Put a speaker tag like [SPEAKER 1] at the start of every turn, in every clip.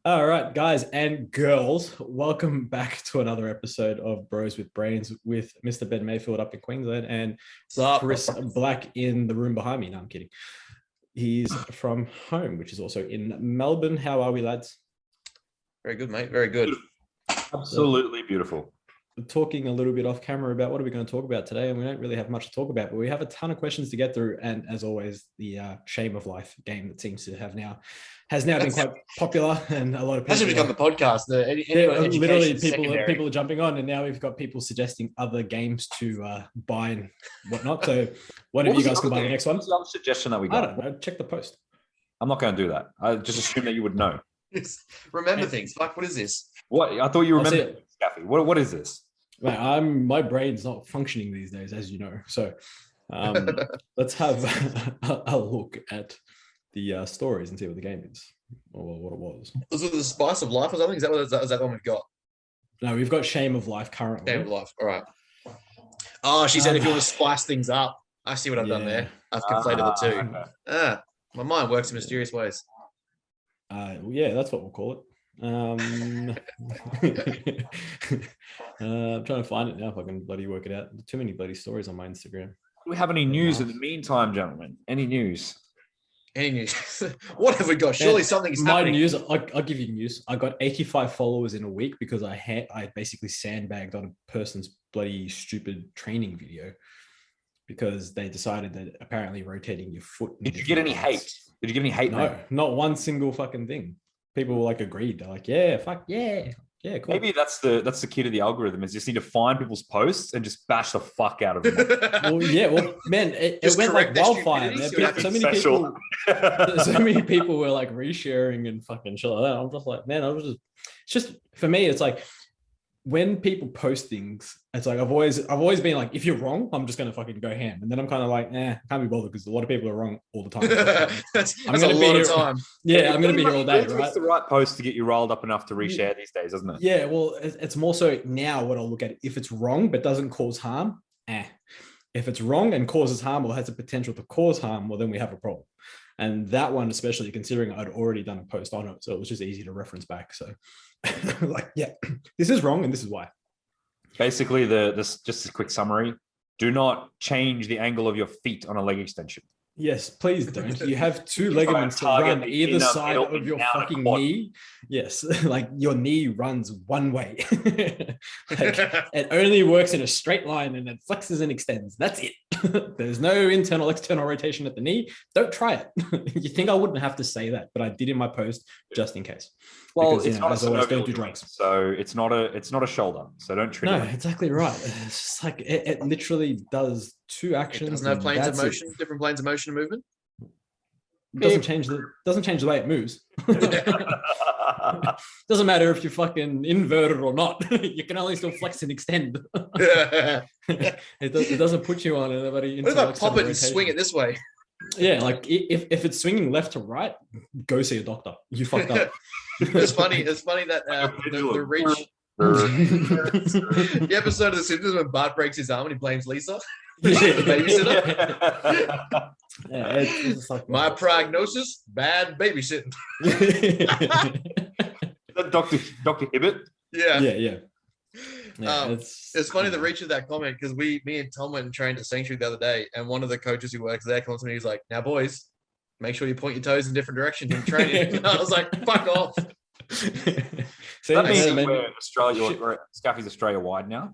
[SPEAKER 1] All right, guys and girls, welcome back to another episode of Bros with Brains with Mr. Ben Mayfield up in Queensland and
[SPEAKER 2] Sup?
[SPEAKER 1] Chris Black in the room behind me. No, I'm kidding. He's from home, which is also in Melbourne. How are we, lads?
[SPEAKER 2] Very good, mate. Very good.
[SPEAKER 3] Absolutely beautiful.
[SPEAKER 1] Talking a little bit off camera about what are we going to talk about today, and we don't really have much to talk about, but we have a ton of questions to get through. And as always, the shame of life game that seems to have now has now been quite popular, and a lot of people
[SPEAKER 2] Hasn't become the podcast.
[SPEAKER 1] Literally people are jumping on, and now we've got people suggesting other games to buy and whatnot. So one of you guys can buy the next one.
[SPEAKER 3] What's the other suggestion that we got?
[SPEAKER 1] I don't know. Check the post.
[SPEAKER 3] I'm not going to do that. I just assume that you would know.
[SPEAKER 2] Remember things. Fuck, what is this?
[SPEAKER 3] What? I thought you remembered. Scaffy. What is this?
[SPEAKER 1] Right, my brain's not functioning these days, as you know. So let's have a look at the stories and see what the game is or what it was.
[SPEAKER 2] Was it the Spice of Life or something? Is that the one we've got?
[SPEAKER 1] No, we've got Shame of Life currently.
[SPEAKER 2] Shame of Life. All right. Oh, she said if you want to spice things up. I see what I've done there. I've conflated the two.
[SPEAKER 3] Okay.
[SPEAKER 2] My mind works in mysterious ways.
[SPEAKER 1] Yeah, that's what we'll call it. I'm trying to find it now if I can bloody work it out. Too many bloody stories on my Instagram.
[SPEAKER 3] Do we have any news in the meantime, gentlemen? Any news?
[SPEAKER 2] Any news? What have we got? Surely something's happening.
[SPEAKER 1] My news, I'll give you news. I got 85 followers in a week because I basically sandbagged on a person's bloody stupid training video because they decided that apparently rotating your foot.
[SPEAKER 3] Did you get any hate? Did you get any hate?
[SPEAKER 1] No, not one single fucking thing. People were like agreed. They're like, yeah, fuck, yeah, cool.
[SPEAKER 3] Maybe that's the key to the algorithm is you just need to find people's posts and just bash the fuck out of them.
[SPEAKER 1] well, man, it went like wildfire. So many people were like resharing and fucking shit like that. I'm just like, man, it's just for me, it's like when people post things, it's like I've always been like, if you're wrong, I'm just gonna fucking go ham. And then I'm kind of like, can't be bothered because a lot of people are wrong all the time.
[SPEAKER 2] That's a lot of time.
[SPEAKER 1] Yeah, I'm gonna be here all day, right?
[SPEAKER 3] It's the right post to get you riled up enough to reshare these days, isn't it?
[SPEAKER 1] Yeah, well, it's more so now what I'll look at. If it's wrong but doesn't cause harm, If it's wrong and causes harm or has the potential to cause harm, well, then we have a problem. And that one, especially considering I'd already done a post on it, so it was just easy to reference back. So like, yeah, this is wrong and this is why.
[SPEAKER 3] Basically, this just a quick summary. Do not change the angle of your feet on a leg extension.
[SPEAKER 1] Yes, please don't. You have two ligaments to run either side of your fucking knee. Yes, like your knee runs one way. Like, it only works in a straight line and it flexes and extends. That's it. There's no internal, external rotation at the knee. Don't try it. You think I wouldn't have to say that, but I did in my post just in case.
[SPEAKER 3] Well,
[SPEAKER 1] because,
[SPEAKER 3] it's not
[SPEAKER 1] as always, don't do drugs.
[SPEAKER 3] So it's not a shoulder. So don't treat it.
[SPEAKER 1] No, exactly right. It's just like it literally does two actions.
[SPEAKER 2] It doesn't have planes of motion, different planes of motion and movement.
[SPEAKER 1] Doesn't change the way it moves. Doesn't matter if you're fucking inverted or not. You can only still flex and extend. It doesn't put you on anybody.
[SPEAKER 2] What about pop it and swing it this way?
[SPEAKER 1] Yeah, like if it's swinging left to right, go see a doctor. You fucked up.
[SPEAKER 2] It's funny that the reach. The episode of The Simpsons when Bart breaks his arm and he blames Lisa. The babysitter.
[SPEAKER 1] Yeah, it's like
[SPEAKER 2] my prognosis: bad babysitting.
[SPEAKER 3] Dr. Hibbert?
[SPEAKER 2] Yeah.
[SPEAKER 1] It's
[SPEAKER 2] funny the reach of that comment because me and Tom went and trained at Sanctuary the other day, and one of the coaches who works there comes to me. He's like, "Now, boys, make sure you point your toes in different directions in training." And I was like, "Fuck off."
[SPEAKER 3] That means Scaffy's Australia wide now.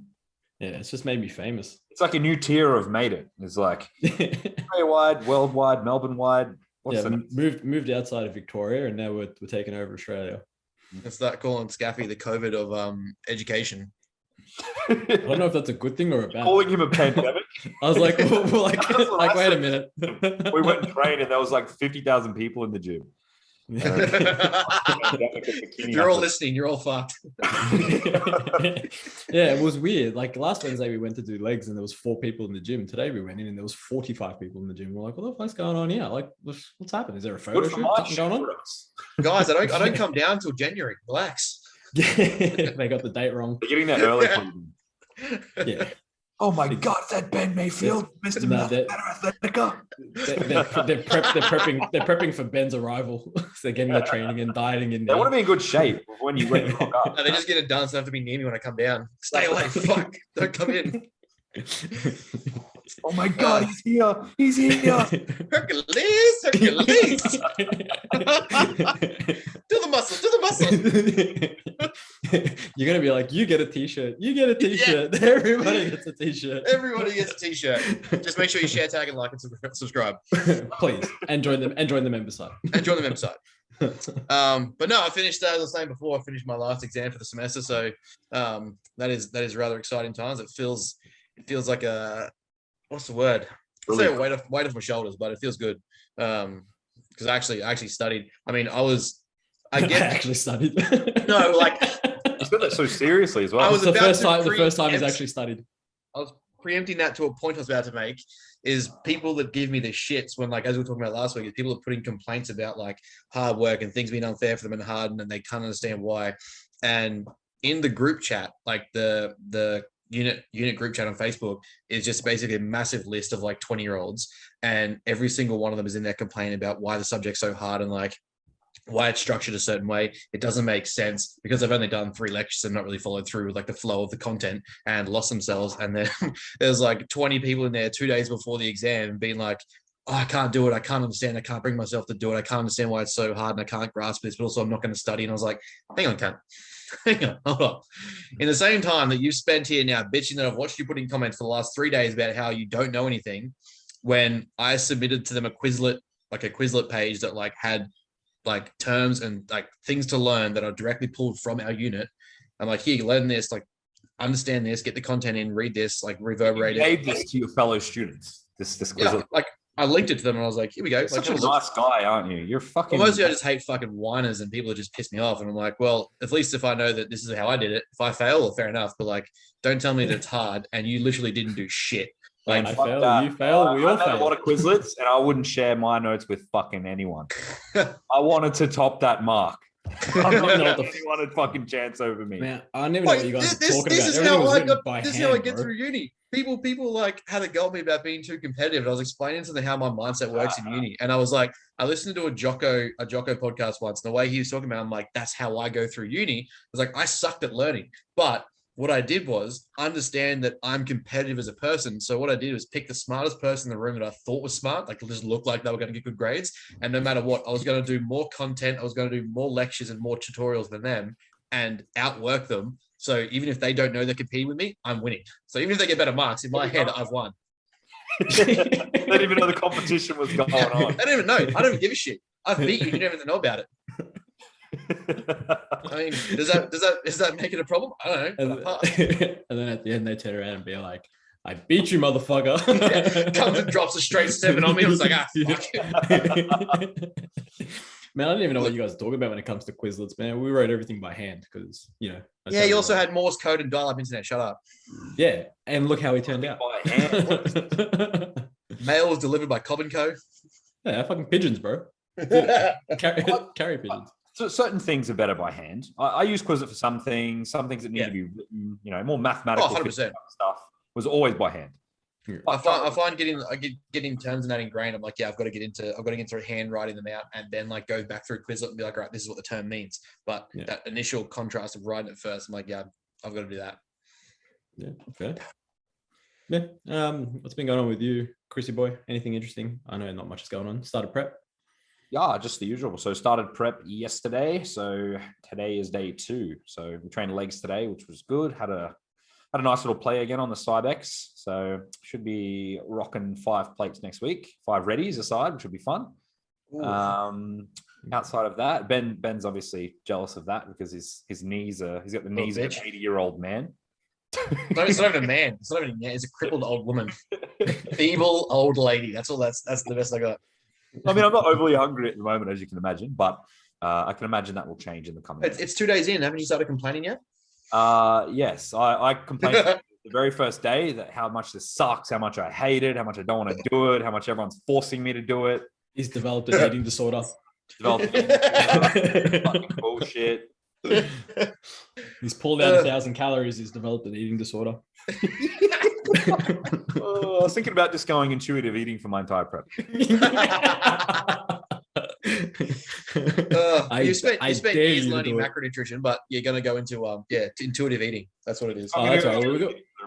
[SPEAKER 1] Yeah, it's just made me famous.
[SPEAKER 3] It's like a new tier of made it. It's like Australia wide, world wide, Melbourne wide.
[SPEAKER 1] Moved outside of Victoria, and now we're taking over Australia.
[SPEAKER 2] Let's start calling Scaffy the COVID of education.
[SPEAKER 1] I don't know if that's a good thing or a bad.
[SPEAKER 3] Calling him a pandemic.
[SPEAKER 1] I was like, wait a minute.
[SPEAKER 3] We went and trained, and there was like 50,000 people in the gym.
[SPEAKER 2] You're all listening. You're all fucked.
[SPEAKER 1] Yeah, it was weird. Like last Wednesday, we went to do legs, and there was 4 people in the gym. Today, we went in, and there was 45 people in the gym. We're like, what the fuck's going on here? Like, what's happening? Is there a photo shoot going on?
[SPEAKER 2] Guys, I don't come down until January. Relax.
[SPEAKER 1] They got the date wrong.
[SPEAKER 3] They're getting that early.
[SPEAKER 1] Yeah.
[SPEAKER 3] Oh my God, is that Ben Mayfield, Mr. Athletica?
[SPEAKER 1] They're prepping for Ben's arrival. So they're getting the training and dieting in.
[SPEAKER 3] They want to be in good shape when you rock up.
[SPEAKER 2] No, they just get it done, so they have to be near me when I come down. Stay away, fuck! Don't come in.
[SPEAKER 3] Oh my God, he's here! He's here!
[SPEAKER 2] Hercules! Do the muscle!
[SPEAKER 1] You're gonna be like, you get a t-shirt, you get a t-shirt. Yeah. Everybody gets a t-shirt.
[SPEAKER 2] Everybody gets a t-shirt. Just make sure you share, tag, and like and subscribe,
[SPEAKER 1] please, and join the member site.
[SPEAKER 2] But no, I finished. As I was saying before, I finished my last exam for the semester, so that is rather exciting times. It feels like a what's the word? I'll say a weight off my shoulders, but it feels good because I actually studied. I mean, I actually studied. No, like
[SPEAKER 3] you took that so seriously as well.
[SPEAKER 2] I was
[SPEAKER 1] the first time he's actually studied.
[SPEAKER 2] I was preempting that to a point I was about to make. Is people that give me the shits when, like, as we were talking about last week, is people that put in complaints about like hard work and things being unfair for them and hard, and they can't understand why. And in the group chat, like the unit group chat on Facebook is just basically a massive list of like 20-year-olds, and every single one of them is in there complaining about why the subject's so hard and like why it's structured a certain way. It doesn't make sense because they've only done 3 lectures and not really followed through with like the flow of the content and lost themselves. And then there's like 20 people in there 2 days before the exam being like, oh, I can't do it. I can't understand. I can't bring myself to do it. I can't understand why it's so hard and I can't grasp this, but also I'm not going to study. And I was like, hang on, cunt. Hang on, hold on. In the same time that you've spent here now bitching that I've watched you put in comments for the last 3 days about how you don't know anything, when I submitted to them a Quizlet page that like had like terms and like things to learn that are directly pulled from our unit. I'm like, here, learn this, like understand this, get the content in, read this, like reverberate it.
[SPEAKER 3] You gave this to your fellow students. This Quizlet.
[SPEAKER 2] Yeah, like I linked it to them and I was like, here we go.
[SPEAKER 3] You're such a nice guy, aren't you? You're fucking.
[SPEAKER 2] Well, mostly I just hate fucking whiners and people that just piss me off. And I'm like, well, at least if I know that this is how I did it, if I fail, well, fair enough. But like, don't tell me that it's hard and you literally didn't do shit. Like,
[SPEAKER 1] I fail, you fail, we all fail.
[SPEAKER 3] I had a lot of Quizlets and I wouldn't share my notes with fucking anyone. I wanted to top that mark. I don't know if anyone had fucking chance over me.
[SPEAKER 1] Man, I don't even know what you guys are talking about.
[SPEAKER 2] This is how I get through uni. People like had a go at me about being too competitive. And I was explaining to them how my mindset works in uni. And I was like, I listened to a Jocko podcast once, and the way he was talking about, I'm like, that's how I go through uni. I was like, I sucked at learning. But what I did was understand that I'm competitive as a person. So what I did was pick the smartest person in the room that I thought was smart, like just looked like they were going to get good grades. And no matter what, I was going to do more content. I was going to do more lectures and more tutorials than them and outwork them. So even if they don't know they're competing with me, I'm winning. So even if they get better marks, in my head, I've won.
[SPEAKER 3] They didn't even know the competition was going on.
[SPEAKER 2] I don't even know. I don't even give a shit. I've beat you. You don't even know about it. I mean, does that make it a problem? I don't know.
[SPEAKER 1] And then at the end, they turn around and be like, I beat you, motherfucker.
[SPEAKER 2] Yeah, comes and drops a straight 7 on me. I was like, fuck.
[SPEAKER 1] Man, I don't even know what you guys are talking about when it comes to Quizlets, man. We wrote everything by hand because, you know.
[SPEAKER 2] Yeah, you also had Morse code and dial-up internet. Shut up.
[SPEAKER 1] Yeah, and look how he turned out.
[SPEAKER 3] By hand.
[SPEAKER 2] Mail was delivered by Cobb & Co.
[SPEAKER 1] Yeah, fucking pigeons, bro. Carry pigeons.
[SPEAKER 3] So certain things are better by hand. I use Quizlet for some things that need to be written, you know, more mathematical
[SPEAKER 2] 100%.
[SPEAKER 3] stuff was always by hand.
[SPEAKER 2] I find getting terms and that ingrained. I'm like, yeah, I've got to get into handwriting them out and then like go back through Quizlet and be like, all right, this is what the term means. But that initial contrast of writing it first, I'm like, yeah, I've got to do that.
[SPEAKER 1] Yeah, okay. Yeah. What's been going on with you, Chrissy boy? Anything interesting? I know not much is going on. Started prep?
[SPEAKER 3] Yeah, just the usual. So started prep yesterday. So today is day 2. So we trained legs today, which was good. Had a nice little play again on the Cybex. So should be rocking 5 plates next week, 5 readies aside, which would be fun. Outside of that, Ben's obviously jealous of that because his knees he's got the knees of an 80-year-old man.
[SPEAKER 2] It's not even a man. It's not even a man. It's a crippled old woman. Feeble old lady. That's all. That's the best I got.
[SPEAKER 3] I mean, I'm not overly hungry at the moment, as you can imagine, but I can imagine that will change in the coming days.
[SPEAKER 2] It's 2 days in. Haven't you started complaining yet?
[SPEAKER 3] Yes. I complained the very first day that how much this sucks, how much I hate it, how much I don't want to do it, how much everyone's forcing me to do it.
[SPEAKER 1] He's developed an eating disorder.
[SPEAKER 3] Fucking bullshit.
[SPEAKER 1] He's pulled out 1,000 calories. He's developed an eating disorder.
[SPEAKER 3] Oh, I was thinking about just going intuitive eating for my entire prep.
[SPEAKER 2] You spent years learning macronutrition, but you're going to go into intuitive eating. That's what it is.
[SPEAKER 1] That's right.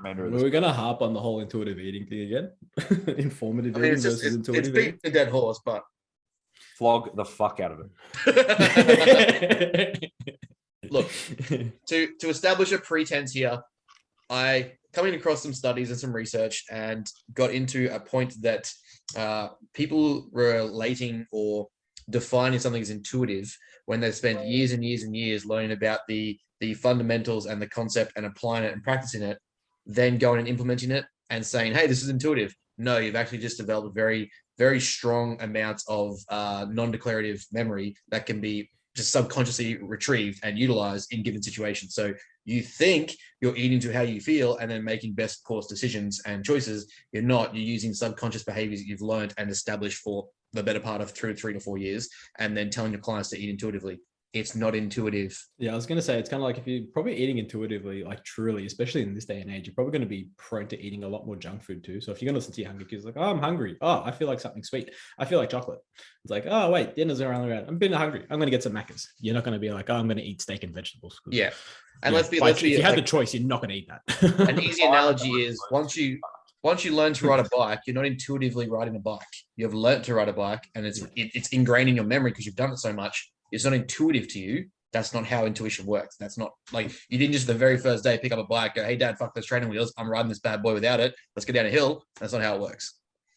[SPEAKER 1] We're going to harp on the whole intuitive eating thing again. Informative eating versus intuitive eating. It's
[SPEAKER 2] beating a dead horse, but
[SPEAKER 3] flog the fuck out of
[SPEAKER 2] it. Look, to establish a pretense here, I coming across some studies and some research and got into a point that people relating or defining something as intuitive when they've spent years and years and years learning about the fundamentals and the concept and applying it and practicing it, then going and implementing it and saying, hey, this is intuitive. No, you've actually just developed very, very strong amounts of non-declarative memory that can be just subconsciously retrieved and utilized in given situations. So you think you're eating to how you feel and then making best course decisions and choices. You're not. You're using subconscious behaviors that you've learned and established for the better part of 3 to 4 years, and then telling your clients to eat intuitively. It's not intuitive.
[SPEAKER 1] Yeah, I was going to say, it's kind of like if you're probably eating intuitively, like truly, especially in this day and age, you're probably going to be prone to eating a lot more junk food too. So if you're going to listen to your hungry kids, like, oh, I'm hungry. Oh, I feel like something sweet. I feel like chocolate. It's like, oh, wait, dinner's around. I'm being hungry. I'm going to get some Macca's. You're not going to be like, oh, I'm going to eat steak and vegetables.
[SPEAKER 2] Yeah. And
[SPEAKER 1] if you had the choice, you're not going to eat that.
[SPEAKER 2] An easy analogy is once you learn to ride a bike, you're not intuitively riding a bike. You've learned to ride a bike, and it's ingrained in your memory because you've done it so much. It's not intuitive to you. That's not how intuition works. That's not like you didn't just the very first day pick up a bike, go, hey, Dad, fuck those training wheels. I'm riding this bad boy without it. Let's get down a hill. That's not how it works.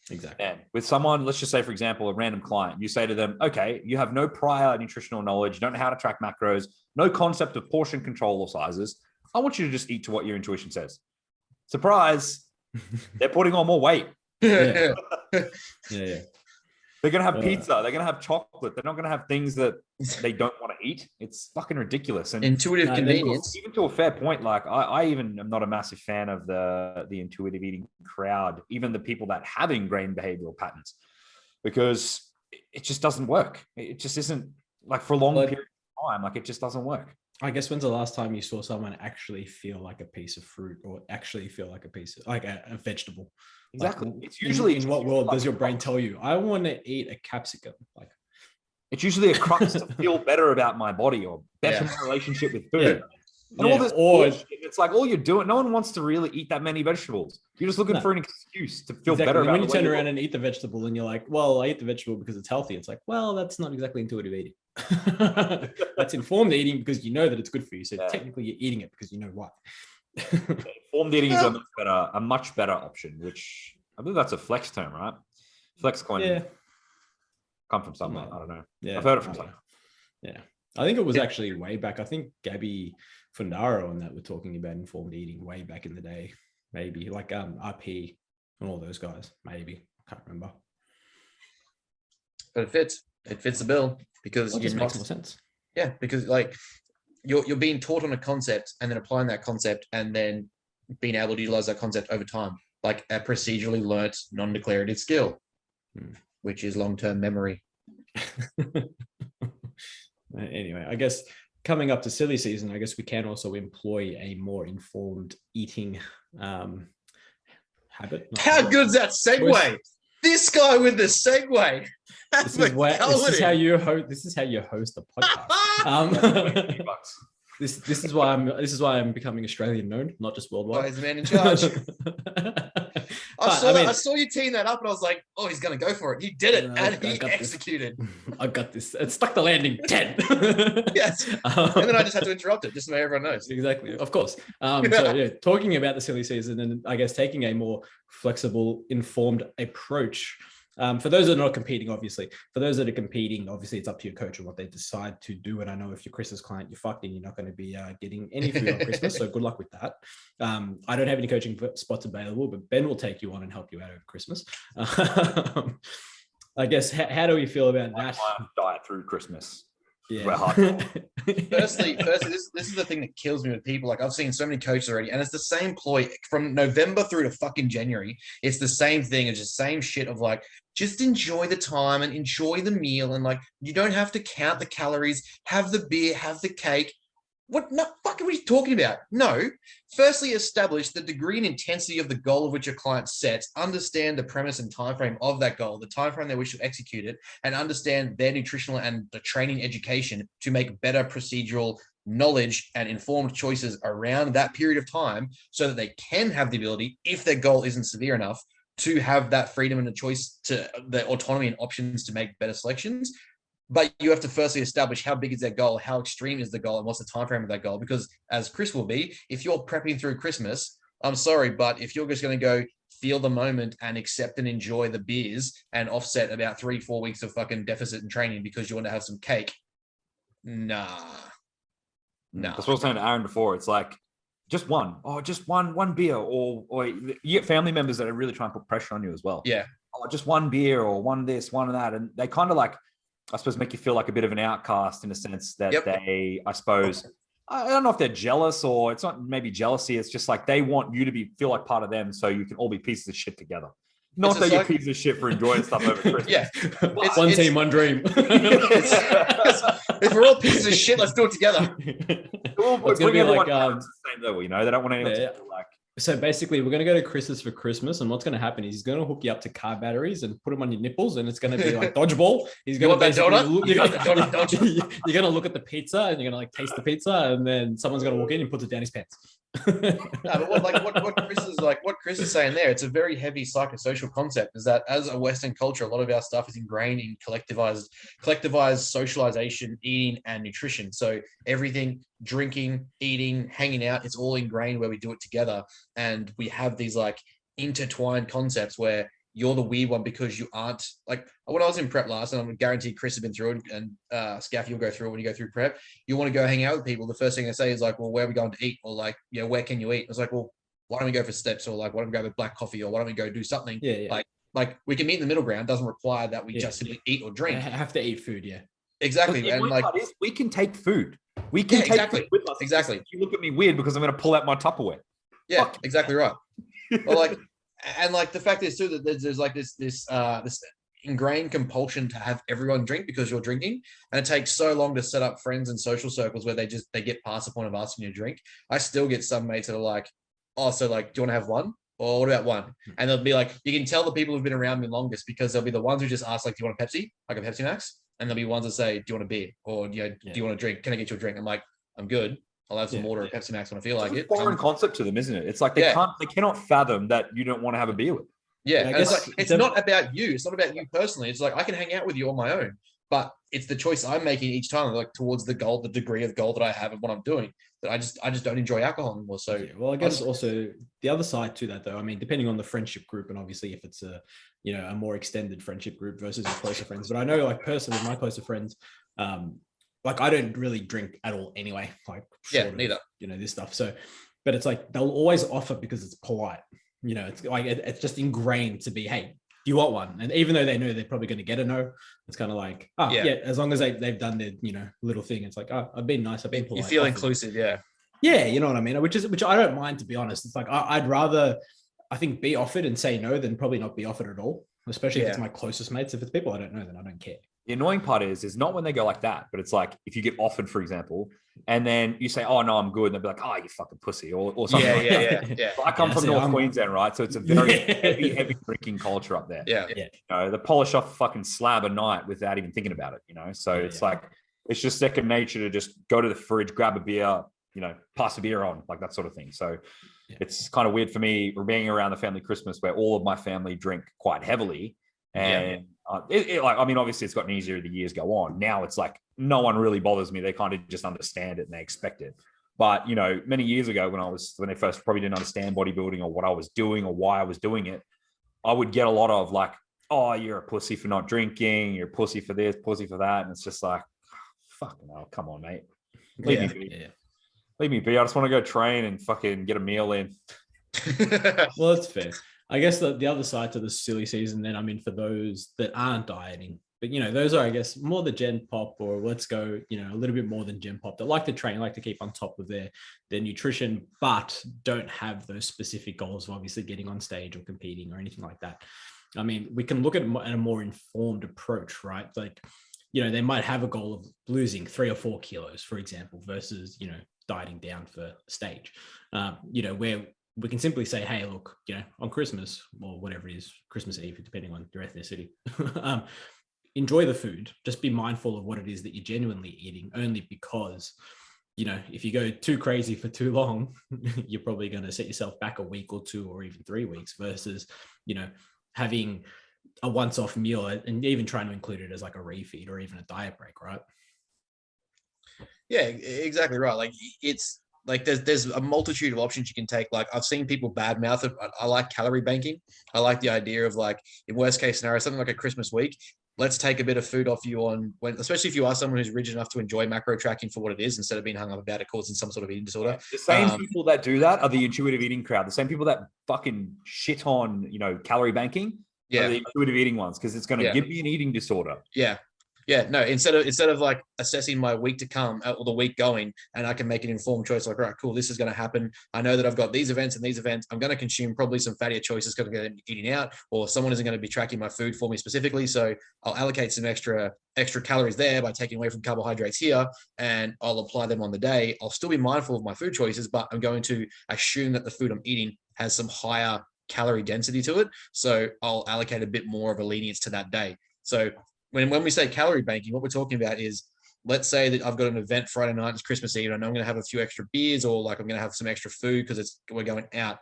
[SPEAKER 1] Exactly.
[SPEAKER 3] And with someone, let's just say, for example, a random client, you say to them, okay, you have no prior nutritional knowledge. You don't know how to track macros, no concept of portion control or sizes. I want you to just eat to what your intuition says. Surprise. They're putting on more weight.
[SPEAKER 1] Yeah.
[SPEAKER 3] They're going to have pizza. They're going to have chocolate. They're not going to have things that they don't want to eat. It's fucking ridiculous. And
[SPEAKER 2] intuitive convenience.
[SPEAKER 3] Even to a fair point, like I even am not a massive fan of the intuitive eating crowd, even the people that have ingrained behavioral patterns, because it just doesn't work. It just isn't like for a long period of time. Like it just doesn't work.
[SPEAKER 1] I guess when's the last time you saw someone actually feel like a piece of fruit or actually feel like a piece of like a vegetable?
[SPEAKER 3] Exactly.
[SPEAKER 1] Like, it's usually in what world does your brain tell you, I want to eat a capsicum? Like
[SPEAKER 3] it's usually a crux to feel better about my body or better my relationship with food. And all this bullshit, it's like all you're doing, no one wants to really eat that many vegetables. You're just looking for an excuse to feel better about it.
[SPEAKER 1] When you turn around and eat the vegetable and you're like, well, I eat the vegetable because it's healthy. It's like, well, that's not exactly intuitive eating. That's informed eating because you know that it's good for you. So technically you're eating it because you know why.
[SPEAKER 3] Informed eating is a much better option, which I believe that's a flex term, right? Flex coin come from somewhere. I don't know. Yeah, I've heard it from somewhere.
[SPEAKER 1] Yeah. I think it was actually way back. I think Gabby Fundaro and that were talking about informed eating way back in the day. Maybe like RP and all those guys. Maybe. I can't remember.
[SPEAKER 2] But it fits. It fits the bill because
[SPEAKER 1] it just makes more sense.
[SPEAKER 2] Yeah, because like you're being taught on a concept and then applying that concept and then being able to utilize that concept over time, like a procedurally learnt non-declarative skill, which is long-term memory.
[SPEAKER 1] Anyway, I guess coming up to silly season, I guess we can also employ a more informed eating habit.
[SPEAKER 2] How good's that segue? This guy with the segue.
[SPEAKER 1] This is how you host a podcast. This is why I'm becoming Australian known, not just worldwide.
[SPEAKER 2] He's the man in charge. I saw you teeing that up, and I was like, "Oh, he's going to go for it." He did it, and he executed.
[SPEAKER 1] I got this. It stuck the landing 10.
[SPEAKER 2] Yes, and then I just had to interrupt it, just so everyone knows.
[SPEAKER 1] Exactly, of course. So talking about the silly season, and I guess taking a more flexible, informed approach. For those that are not competing, obviously. For those that are competing, obviously, it's up to your coach and what they decide to do. And I know if you're Chris's client, you're fucked and you're not going to be getting any food on Christmas. So good luck with that. I don't have any coaching spots available, but Ben will take you on and help you out over Christmas. I guess, how do we feel about that?
[SPEAKER 3] Diet through Christmas.
[SPEAKER 2] Yeah. Firstly, this is the thing that kills me with people. Like I've seen so many coaches already, and it's the same ploy from November through to fucking January. It's the same thing. It's the same shit of like, just enjoy the time and enjoy the meal. And like, you don't have to count the calories, have the beer, have the cake. What the fuck are we talking about? No. Firstly, establish the degree and intensity of the goal of which your client sets, understand the premise and timeframe of that goal, the timeframe they wish to execute it, and understand their nutritional and the training education to make better procedural knowledge and informed choices around that period of time so that they can have the ability, if their goal isn't severe enough, to have that freedom and the choice to the autonomy and options to make better selections. But you have to firstly establish how big is that goal, how extreme is the goal, and what's the time frame of that goal. Because as Chris will be, if you're prepping through Christmas, I'm sorry, but if you're just going to go feel the moment and accept and enjoy the beers and offset about 3-4 weeks of fucking deficit and training because you want to have some cake, nah.
[SPEAKER 3] That's what I was saying to Aaron before. It's like just one beer, or you get family members that are really trying to put pressure on you as well.
[SPEAKER 2] Yeah.
[SPEAKER 3] Oh, just one beer or one this, one that, and they kind of like, I suppose, make you feel like a bit of an outcast in a sense that they, I suppose, I don't know if they're jealous, or it's not maybe jealousy. It's just like they want you to feel like part of them, so you can all be pieces of shit together. Not that you're pieces of shit for enjoying stuff over Christmas.
[SPEAKER 2] Yeah,
[SPEAKER 1] one team, one dream.
[SPEAKER 2] If we're all pieces of shit, let's do it together.
[SPEAKER 3] Let's bring everyone down to the same level. You know, they don't want anyone to feel like.
[SPEAKER 1] So basically, we're going to go to Chris's for Christmas, and what's going to happen is he's going to hook you up to car batteries and put them on your nipples, and it's going to be like dodgeball. He's going to basically you're going to look at the pizza, and you're going to like taste the pizza, and then someone's going to walk in and put it down his pants.
[SPEAKER 2] No, but what Chris is saying there, it's a very heavy psychosocial concept. Is that as a Western culture, a lot of our stuff is ingrained in collectivized socialization, eating, and nutrition. So everything, drinking, eating, hanging out, it's all ingrained where we do it together, and we have these like intertwined concepts where you're the weird one because you aren't like when I was in prep last, and I'm guaranteed Chris has been through it, and Scaff, you'll go through it when you go through prep. You want to go hang out with people. The first thing they say is like, well, where are we going to eat? Or like, you know, where can you eat? I was like, well, why don't we go for steps? Or like, why don't we go with black coffee? Or why don't we go do something?
[SPEAKER 1] Yeah.
[SPEAKER 2] Like we can meet in the middle ground. Doesn't require that we just simply eat or drink.
[SPEAKER 1] I have to eat food. Yeah.
[SPEAKER 2] Exactly.
[SPEAKER 3] But
[SPEAKER 2] and like,
[SPEAKER 3] we can take food. We can take food with us.
[SPEAKER 2] Exactly.
[SPEAKER 3] You look at me weird because I'm going to pull out my Tupperware.
[SPEAKER 2] Yeah, exactly right. Well, like, and like the fact is too that there's like this ingrained compulsion to have everyone drink because you're drinking, and it takes so long to set up friends and social circles where they get past the point of asking you to drink. I still get some mates that are like, oh, so like, do you want to have one? Or what about one? And they'll be like, you can tell the people who've been around me longest because they'll be the ones who just ask like, do you want a Pepsi? Like a Pepsi Max? And there'll be ones that say, do you want a beer? Or do you want a drink? Can I get you a drink? I'm like, I'm good. I'll have some water or Pepsi Max when I feel like it.
[SPEAKER 3] It's a foreign concept to them, isn't it? It's like they cannot fathom that you don't want to have a beer with.
[SPEAKER 2] Yeah, and it's not about you. It's not about you personally. It's like I can hang out with you on my own, but it's the choice I'm making each time, like towards the goal, the degree of goal that I have and what I'm doing. That I just don't enjoy alcohol anymore. So
[SPEAKER 1] well, I guess also the other side to that, though. I mean, depending on the friendship group, and obviously if it's a a more extended friendship group versus your closer friends. But I know, like personally, my closer friends, like I don't really drink at all anyway. Like
[SPEAKER 2] neither.
[SPEAKER 1] This stuff. So, but it's like they'll always offer because it's polite. It's like it's just ingrained to be, hey, do you want one? And even though they know they're probably going to get a no, it's kind of like, as long as they've done their little thing, it's like, oh, I've been nice, I've been polite.
[SPEAKER 2] You feel inclusive, yeah,
[SPEAKER 1] you know what I mean. Which I don't mind, to be honest. It's like I'd rather, I think, be offered and say no than probably not be offered at all. Especially if it's my closest mates. If it's people I don't know, then I don't care.
[SPEAKER 3] The annoying part is not when they go like that, but it's like if you get offered, for example, and then you say, "Oh no, I'm good," and they'll be like, "Oh, you fucking pussy," or something.
[SPEAKER 2] Yeah.
[SPEAKER 3] I come from North Queensland, right? So it's a very heavy drinking culture up there.
[SPEAKER 2] Yeah.
[SPEAKER 3] They polish off a fucking slab a night without even thinking about it. So it's like it's just second nature to just go to the fridge, grab a beer, pass a beer on, like that sort of thing. So it's kind of weird for me being around the family Christmas where all of my family drink quite heavily, and obviously it's gotten easier as the years go on. Now it's like no one really bothers me. They kind of just understand it and they expect it. But many years ago when they first probably didn't understand bodybuilding or what I was doing or why I was doing it, I would get a lot of like, "Oh, you're a pussy for not drinking. You're a pussy for this, pussy for that," and it's just like, fucking hell, come on, mate. Leave me be. I just want to go train and fucking get a meal in.
[SPEAKER 1] Well, that's fair. I guess the other side to the silly season then, I mean, for those that aren't dieting, but those are, I guess, more the Gen Pop, or let's go, a little bit more than Gen Pop, that like to train, like to keep on top of their nutrition, but don't have those specific goals of obviously getting on stage or competing or anything like that. I mean, we can look at a more informed approach, right? Like, they might have a goal of losing 3 or 4 kilos, for example, versus, dieting down for stage, where we can simply say, hey, look, on Christmas or whatever it is, Christmas Eve, depending on your ethnicity, enjoy the food. Just be mindful of what it is that you're genuinely eating, only because, if you go too crazy for too long, you're probably going to set yourself back a week or 2 or even 3 weeks versus, having a once-off meal and even trying to include it as like a refeed or even a diet break, right?
[SPEAKER 2] Yeah, exactly right. Like it's like there's a multitude of options you can take. Like I've seen people badmouth it. I like calorie banking. I like the idea of like in worst case scenario, something like a Christmas week. Let's take a bit of food off you on when, especially if you are someone who's rigid enough to enjoy macro tracking for what it is instead of being hung up about it causing some sort of eating disorder.
[SPEAKER 3] The same people that do that are the intuitive eating crowd. The same people that fucking shit on, calorie banking are the intuitive eating ones because it's going to give me an eating disorder.
[SPEAKER 2] Yeah. Yeah, no, instead of like assessing my week to come or the week going, and I can make an informed choice like, all right, cool, this is going to happen. I know that I've got these events and these events. I'm going to consume probably some fattier choices because I'm going to be eating out, or someone isn't going to be tracking my food for me specifically. So I'll allocate some extra calories there by taking away from carbohydrates here, and I'll apply them on the day. I'll still be mindful of my food choices, but I'm going to assume that the food I'm eating has some higher calorie density to it. So I'll allocate a bit more of a lenience to that day. So when we say calorie banking, what we're talking about is, let's say that I've got an event Friday night, it's Christmas Eve, and I'm going to have a few extra beers, or like I'm going to have some extra food because we're going out.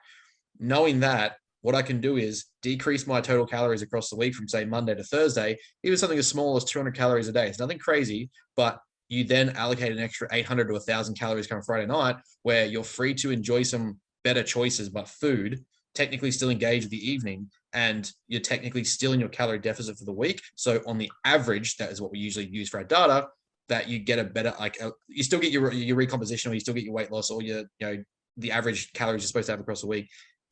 [SPEAKER 2] Knowing that, what I can do is decrease my total calories across the week from say Monday to Thursday, even something as small as 200 calories a day. It's nothing crazy, but you then allocate an extra 800 to 1,000 calories come Friday night, where you're free to enjoy some better choices, but food, technically still engage with the evening, and you're technically still in your calorie deficit for the week. So on the average, that is what we usually use for our data, that you get a better, you still get your recomposition, or you still get your weight loss, or your, the average calories you're supposed to have across the week,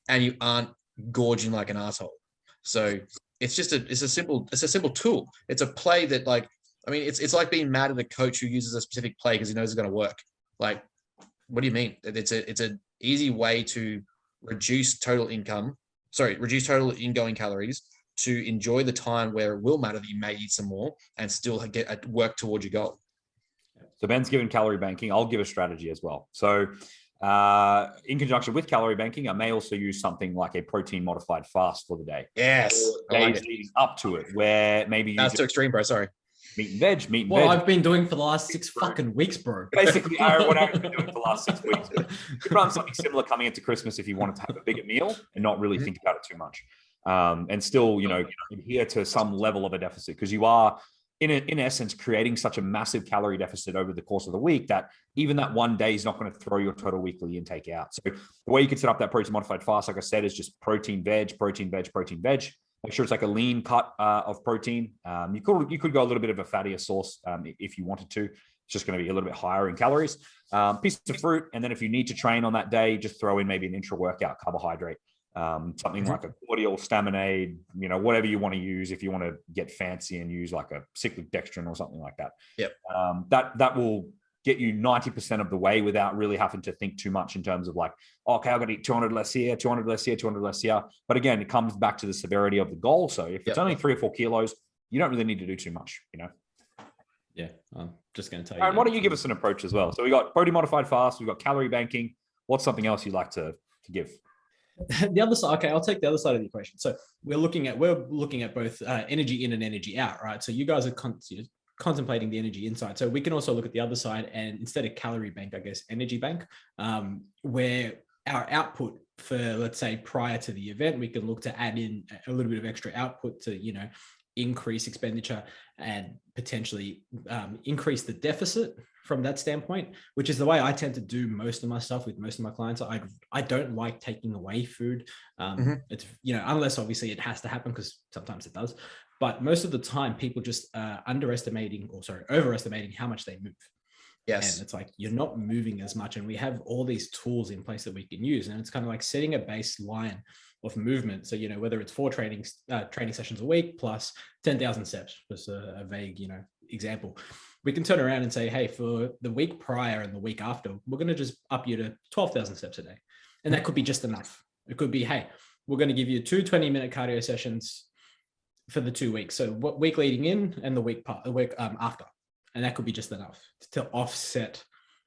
[SPEAKER 2] and you aren't gorging like an asshole. So it's a simple tool. It's a play that it's like being mad at a coach who uses a specific play because he knows it's going to work. Like, what do you mean? It's an easy way to reduce total ingoing calories to enjoy the time where it will matter that you may eat some more and still get work towards your goal.
[SPEAKER 3] So Ben's given calorie banking. I'll give a strategy as well. So in conjunction with calorie banking, I may also use something like a protein modified fast for the day.
[SPEAKER 2] Yes.
[SPEAKER 3] Days leading up to it, where maybe
[SPEAKER 2] that's too extreme, bro. Sorry.
[SPEAKER 3] Meat and veg.
[SPEAKER 1] Well, I've been doing for the last 6 fucking weeks, bro.
[SPEAKER 3] Basically, what I've been doing for the last 6 weeks. You could run something similar coming into Christmas if you wanted to have a bigger meal and not really think about it too much, and still, adhere to some level of a deficit, because you are, in essence, creating such a massive calorie deficit over the course of the week that even that one day is not going to throw your total weekly intake out. So the way you can set up that protein modified fast, like I said, is just protein, veg. Make sure it's like a lean cut of protein. You could go a little bit of a fattier source if you wanted to. It's just going to be a little bit higher in calories. Piece of fruit, and then if you need to train on that day, just throw in maybe an intra-workout carbohydrate, something like a cordial, staminade, whatever you want to use. If you want to get fancy and use like a cyclic dextrin or something like that.
[SPEAKER 2] Yep.
[SPEAKER 3] That will get you 90% of the way without really having to think too much in terms of like, okay, I've got to eat 200 less here, 200 less here, 200 less here. But again, it comes back to the severity of the goal. So if it's only 3 or 4 kilos, you don't really need to do too much,
[SPEAKER 1] Yeah, I'm just going to tell you.
[SPEAKER 3] Aaron, why don't you give us an approach as well? So we got protein modified fast, we've got calorie banking. What's something else you'd like to give?
[SPEAKER 1] The other side, okay, I'll take the other side of the equation. So we're looking at both energy in and energy out, right? So you guys are contemplating the energy inside. So we can also look at the other side, and instead of calorie bank, I guess energy bank, where our output for, let's say, prior to the event, we can look to add in a little bit of extra output to, increase expenditure and potentially increase the deficit from that standpoint, which is the way I tend to do most of my stuff with most of my clients. I don't like taking away food. It's, unless obviously it has to happen, because sometimes it does. But most of the time, people just overestimating how much they move.
[SPEAKER 2] Yes.
[SPEAKER 1] And it's like, you're not moving as much. And we have all these tools in place that we can use. And it's kind of like setting a baseline of movement. So, whether it's 4 training sessions a week plus 10,000 steps, just a vague, example, we can turn around and say, hey, for the week prior and the week after, we're going to just up you to 12,000 steps a day. And that could be just enough. It could be, hey, we're going to give you 2 20-minute cardio sessions for the 2 weeks. So what week leading in and the week after. And that could be just enough to offset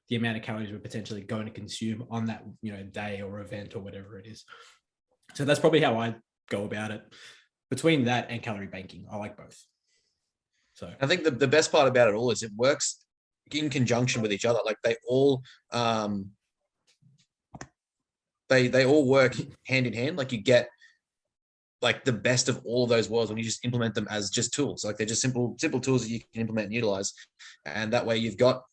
[SPEAKER 1] the amount of calories we're potentially going to consume on that, day or event or whatever it is. So that's probably how I go about it. Between that and calorie banking, I like both. So
[SPEAKER 2] I think the best part about it all is it works in conjunction with each other. Like they all they all work hand in hand. Like you get like the best of all of those worlds when you just implement them as just tools. Like they're just simple tools that you can implement and utilize. And that way you've got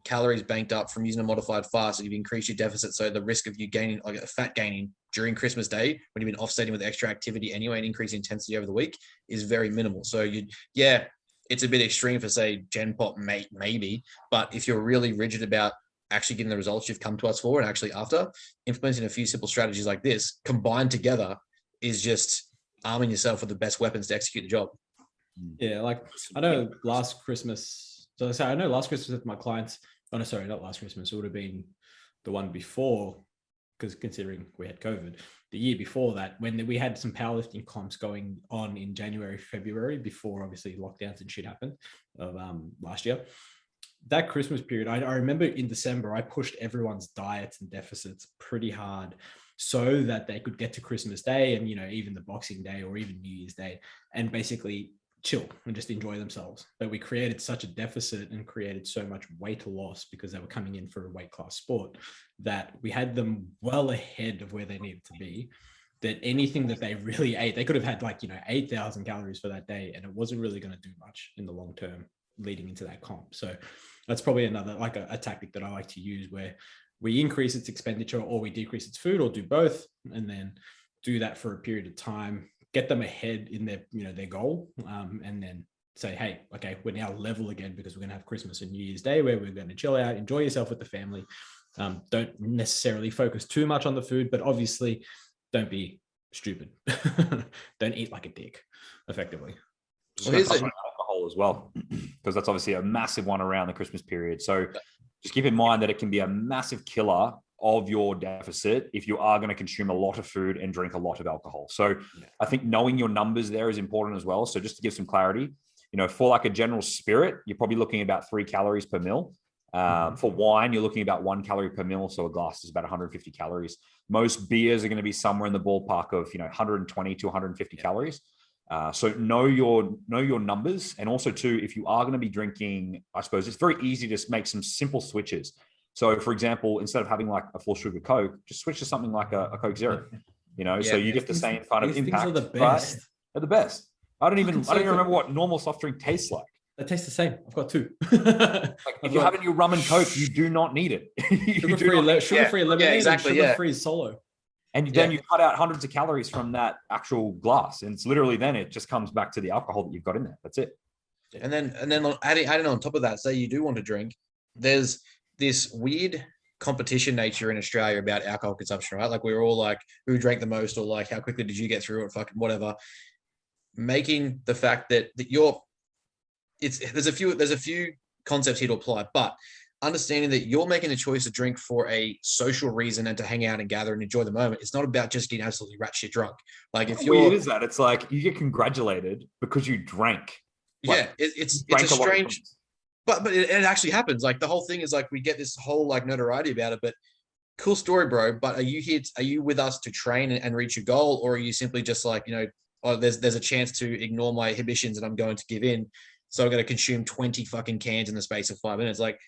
[SPEAKER 2] calories banked up from using a modified fast, and you've increased your deficit. So the risk of you gaining, like fat gaining during Christmas Day, when you've been offsetting with extra activity anyway and increasing intensity over the week, is very minimal. So it's a bit extreme for say Gen Pop maybe, but if you're really rigid about actually getting the results you've come to us for, and actually after implementing a few simple strategies like this combined together is just arming yourself with the best weapons to execute the job.
[SPEAKER 1] Yeah, like I know last Christmas. So I know last Christmas with my clients. Oh no, sorry, not last Christmas. It would have been the one before, because considering we had COVID, the year before that, when we had some powerlifting comps going on in January, February, before obviously lockdowns and shit happened of last year. That Christmas period, I remember in December, I pushed everyone's diets and deficits pretty hard so that they could get to Christmas Day and, even the Boxing Day or even New Year's Day and basically chill and just enjoy themselves. But we created such a deficit and created so much weight loss because they were coming in for a weight class sport that we had them well ahead of where they needed to be, that anything that they really ate, they could have had 8,000 calories for that day, and it wasn't really going to do much in the long term leading into that comp. So that's probably another a tactic that I like to use, where we increase its expenditure or we decrease its food, or do both, and then do that for a period of time, get them ahead in their goal, and then say, hey, okay, we're now level again because we're going to have Christmas and New Year's Day where we're going to chill out, enjoy yourself with the family. Don't necessarily focus too much on the food, but obviously don't be stupid. Don't eat like a dick, effectively.
[SPEAKER 3] Just going to touch on alcohol as well, because that's obviously a massive one around the Christmas period. So just keep in mind that it can be a massive killer of your deficit if you are going to consume a lot of food and drink a lot of alcohol. So I think knowing your numbers there is important as well. So just to give some clarity, for like a general spirit, you're probably looking at about 3 calories per mil. For wine, you're looking at about 1 calorie per mil. So a glass is about 150 calories. Most beers are going to be somewhere in the ballpark of 120 to 150 calories. So know your numbers. And also too, if you are going to be drinking, I suppose it's very easy to make some simple switches. So for example, instead of having like a full sugar Coke, just switch to something like a Coke Zero, so you get the same kind of impact.
[SPEAKER 1] Things are the best.
[SPEAKER 3] Right? They're the best. I don't even remember what normal soft drink tastes like.
[SPEAKER 1] They taste the same. I've got 2.
[SPEAKER 3] If you're having your rum and Coke, you do not need it.
[SPEAKER 1] Sugar-free lemonade and sugar-free solo.
[SPEAKER 3] And then you cut out hundreds of calories from that actual glass. And it's literally then it just comes back to the alcohol that you've got in there. That's it.
[SPEAKER 2] And then adding on top of that, say you do want to drink, there's this weird competition nature in Australia about alcohol consumption, right? Like we're all like, who drank the most, or like, how quickly did you get through it, fucking whatever. Making the fact that there's a few concepts here to apply, but understanding that you're making a choice to drink for a social reason and to hang out and gather and enjoy the moment. It's not about just getting absolutely rat shit drunk. Like if you're,
[SPEAKER 3] weird is that it's like you get congratulated because you drank.
[SPEAKER 2] It's a strange, but it actually happens. Like the whole thing is like we get this whole like notoriety about it, but cool story, bro. But are you with us to train and reach your goal, or are you simply just like, there's a chance to ignore my inhibitions and I'm going to give in, so I'm going to consume 20 fucking cans in the space of 5 minutes. Like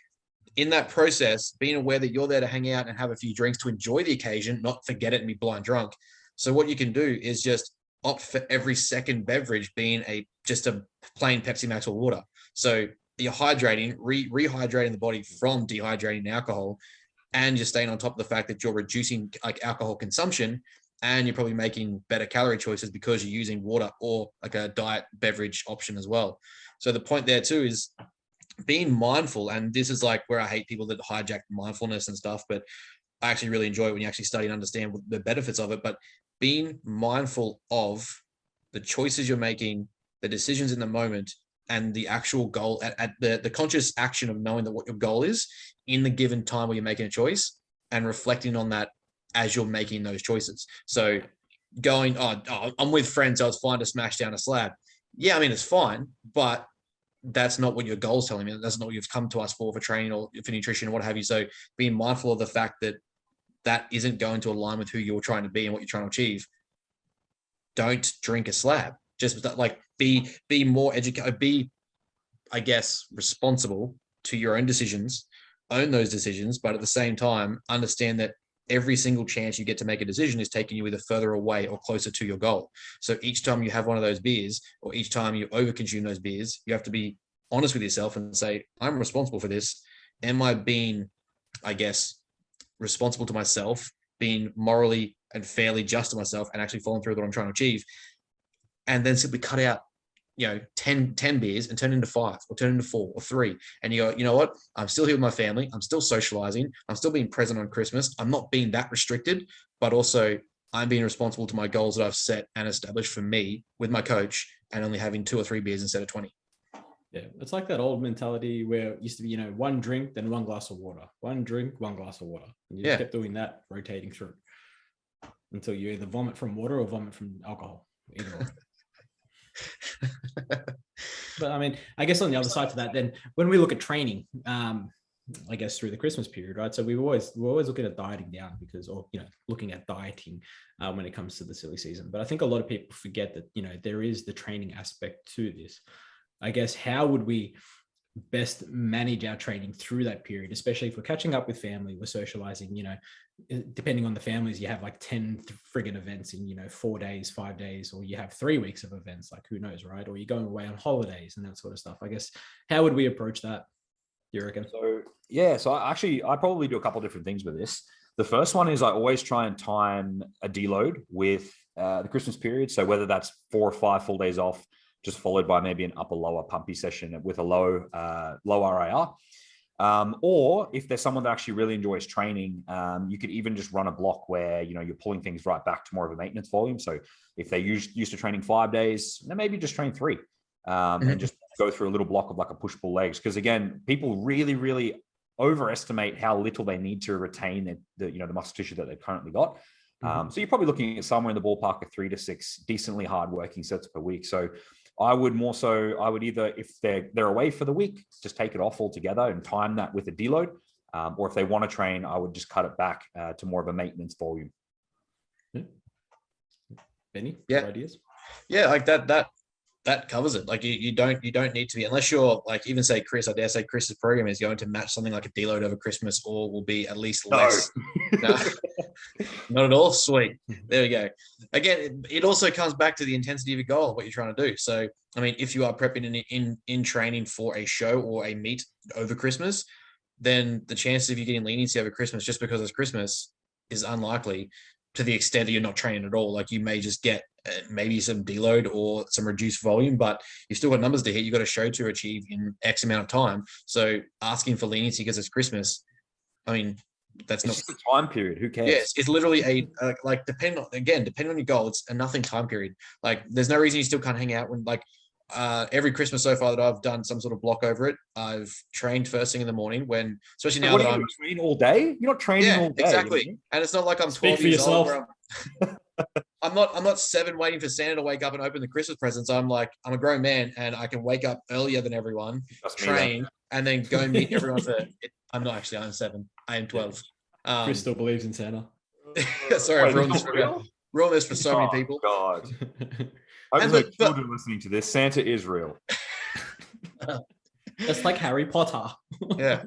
[SPEAKER 2] in that process, being aware that you're there to hang out and have a few drinks to enjoy the occasion, not forget it and be blind drunk. So what you can do is just opt for every second beverage being just a plain Pepsi Max or water. So you're hydrating, rehydrating the body from dehydrating alcohol, and you're staying on top of the fact that you're reducing like alcohol consumption, and you're probably making better calorie choices because you're using water or like a diet beverage option as well. So the point there too is being mindful. And this is like where I hate people that hijack mindfulness and stuff, but I actually really enjoy it when you actually study and understand the benefits of it. But being mindful of the choices you're making, the decisions in the moment, and the actual goal at the conscious action of knowing that what your goal is in the given time where you're making a choice, and reflecting on that as you're making those choices. So going, I'm with friends, so it's fine to smash down a slab. yeah, I mean, it's fine, but that's not what your goal's telling me. That's not what you've come to us for training or for nutrition or what have you. So being mindful of the fact that that isn't going to align with who you're trying to be and what you're trying to achieve. Don't drink a slab. Just like be more educated, be, I guess, responsible to your own decisions, own those decisions, but at the same time, understand that every single chance you get to make a decision is taking you either further away or closer to your goal. So each time you have one of those beers, or each time you overconsume those beers, you have to be honest with yourself and say, I'm responsible for this. Am I being, I guess, responsible to myself, being morally and fairly just to myself, and actually following through with what I'm trying to achieve? And then simply cut out, 10 beers and turn into 5 or turn into 4 or 3. And you go, you know what? I'm still here with my family. I'm still socializing. I'm still being present on Christmas. I'm not being that restricted, but also I'm being responsible to my goals that I've set and established for me with my coach, and only having 2 or 3 beers instead of 20.
[SPEAKER 1] Yeah, it's like that old mentality where it used to be, one drink, then 1 glass of water, 1 drink, 1 glass of water. And you just kept doing that, rotating through until you either vomit from water or vomit from alcohol, either or. But I mean, I guess on the other side to that, then when we look at training, I guess through the Christmas period, right? So we're always looking at dieting down looking at dieting when it comes to the silly season. But I think a lot of people forget that, there is the training aspect to this. I guess, how would we best manage our training through that period, especially if we're catching up with family, we're socializing, depending on the families, you have like 10 friggin' events in, 4 days, 5 days, or you have 3 weeks of events, like who knows, right? Or you're going away on holidays and that sort of stuff. I guess, how would we approach that, do you reckon?
[SPEAKER 3] So I probably do a couple of different things with this. The first one is I always try and time a deload with the Christmas period. So whether that's 4 or 5 full days off, just followed by maybe an upper lower pumpy session with a low RIR. Or if there's someone that actually really enjoys training, you could even just run a block where, you're pulling things right back to more of a maintenance volume. So if they used to training 5 days, then maybe just train 3 and just go through a little block of like a push-pull legs. Because again, people really, really overestimate how little they need to retain the muscle tissue that they've currently got. So you're probably looking at somewhere in the ballpark of 3 to 6 decently hard working sets per week. So I would either, if they're away for the week, just take it off altogether and time that with a deload. Or if they want to train, I would just cut it back to more of a maintenance volume.
[SPEAKER 1] Benny, ideas?
[SPEAKER 2] Yeah, like that covers it. Like you don't need to be, unless you're like, even say Chris, I dare say Chris's program is going to match something like a deload over Christmas, or will be at least less. No, not at all. Sweet. There we go. Again, it also comes back to the intensity of your goal, what you're trying to do. So, I mean, if you are prepping in training for a show or a meet over Christmas, then the chances of you getting leniency over Christmas just because it's Christmas is unlikely, to the extent that you're not training at all. Like you may just get maybe some deload or some reduced volume, but you've still got numbers to hit. You've got a show to achieve in X amount of time. So asking for leniency because it's Christmas, I mean, that's not
[SPEAKER 3] just a time period. Who cares?
[SPEAKER 2] Yes, it's literally depending on your goal, it's a nothing time period. Like there's no reason you still can't hang out when every Christmas so far that I've done some sort of block over it, I've trained first thing in the morning when, especially now that I'm
[SPEAKER 3] training all day. You're not training all day.
[SPEAKER 2] Exactly. And it's not like I'm 12 years old. I'm not 7 waiting for Santa to wake up and open the Christmas presents. I'm a grown man and I can wake up earlier than everyone, train, and then go meet everyone for it. I'm not actually, I'm 7. I am 12.
[SPEAKER 1] Chris still believes in Santa.
[SPEAKER 2] Sorry, I've ruined this for so many people.
[SPEAKER 3] God. I just heard children listening to this. Santa is real.
[SPEAKER 1] Just like Harry Potter.
[SPEAKER 2] Yeah.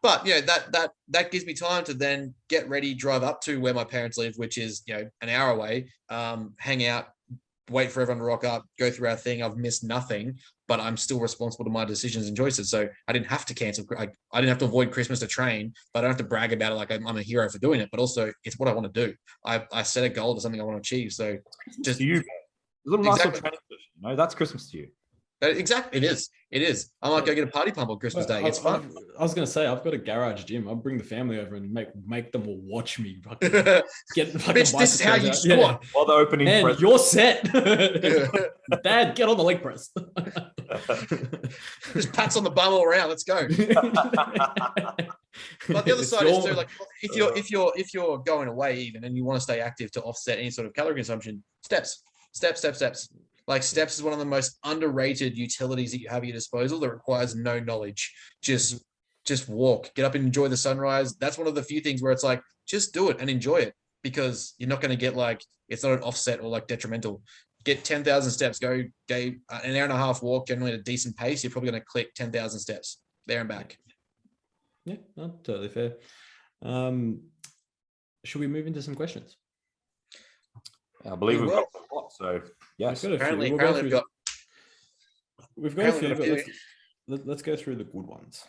[SPEAKER 2] But that gives me time to then get ready, drive up to where my parents live, which is an hour away, hang out, wait for everyone to rock up, go through our thing. I've missed nothing, but I'm still responsible to my decisions and choices. So I didn't have to cancel. I didn't have to avoid Christmas to train, but I don't have to brag about it like I'm a hero for doing it. But also, it's what I want to do. I set a goal to something I want to achieve. So just
[SPEAKER 3] you. A little nice little training session. That's Christmas to you.
[SPEAKER 2] Exactly. It is. I might go get a party pump on Christmas Day. It's fun.
[SPEAKER 1] I was going to say, I've got a garage gym. I'll bring the family over and make them all watch me. Get
[SPEAKER 2] Bitch, this is how you squat.
[SPEAKER 3] While the opening
[SPEAKER 1] present. You're set. Dad, get on the leg press.
[SPEAKER 2] Just pats on the bum all around. Let's go. But the other side is too, like if you're going away even and you want to stay active to offset any sort of calorie consumption, steps. Like steps is one of the most underrated utilities that you have at your disposal that requires no knowledge. Just walk, get up and enjoy the sunrise. That's one of the few things where it's like, just do it and enjoy it, because you're not going to get like, it's not an offset or like detrimental. Get 10,000 steps, go an hour and a half walk, generally at a decent pace. You're probably going to click 10,000 steps there and back.
[SPEAKER 1] Yeah, no, totally fair. Should we move into some questions?
[SPEAKER 3] I believe we've got a lot, so yes.
[SPEAKER 2] Apparently
[SPEAKER 1] we've got a few. Let's go through the good ones,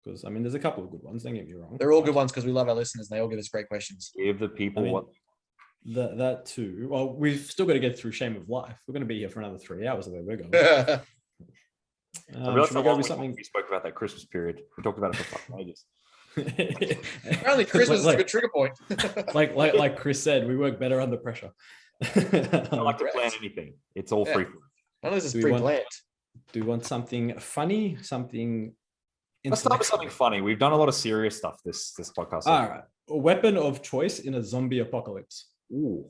[SPEAKER 1] because I mean, there's a couple of good ones. Don't get me wrong.
[SPEAKER 2] They're all good ones because we love our listeners and they all give us great questions.
[SPEAKER 3] Give the people what.
[SPEAKER 1] That too. Well, we've still got to get through Shame of Life. We're going to be here for another 3 hours the way we're going.
[SPEAKER 3] Should we go with something we spoke about that Christmas period? We talked about it for fucking ages.
[SPEAKER 2] Apparently, Christmas is a good trigger point.
[SPEAKER 1] like Chris said, we work better under pressure.
[SPEAKER 3] I don't like to plan anything. It's all free.
[SPEAKER 2] None of this is pre-planned.
[SPEAKER 1] Do we want something funny? Something?
[SPEAKER 3] Let's start with something funny. We've done a lot of serious stuff this podcast.
[SPEAKER 1] All right. A weapon of choice in a zombie apocalypse. Ooh.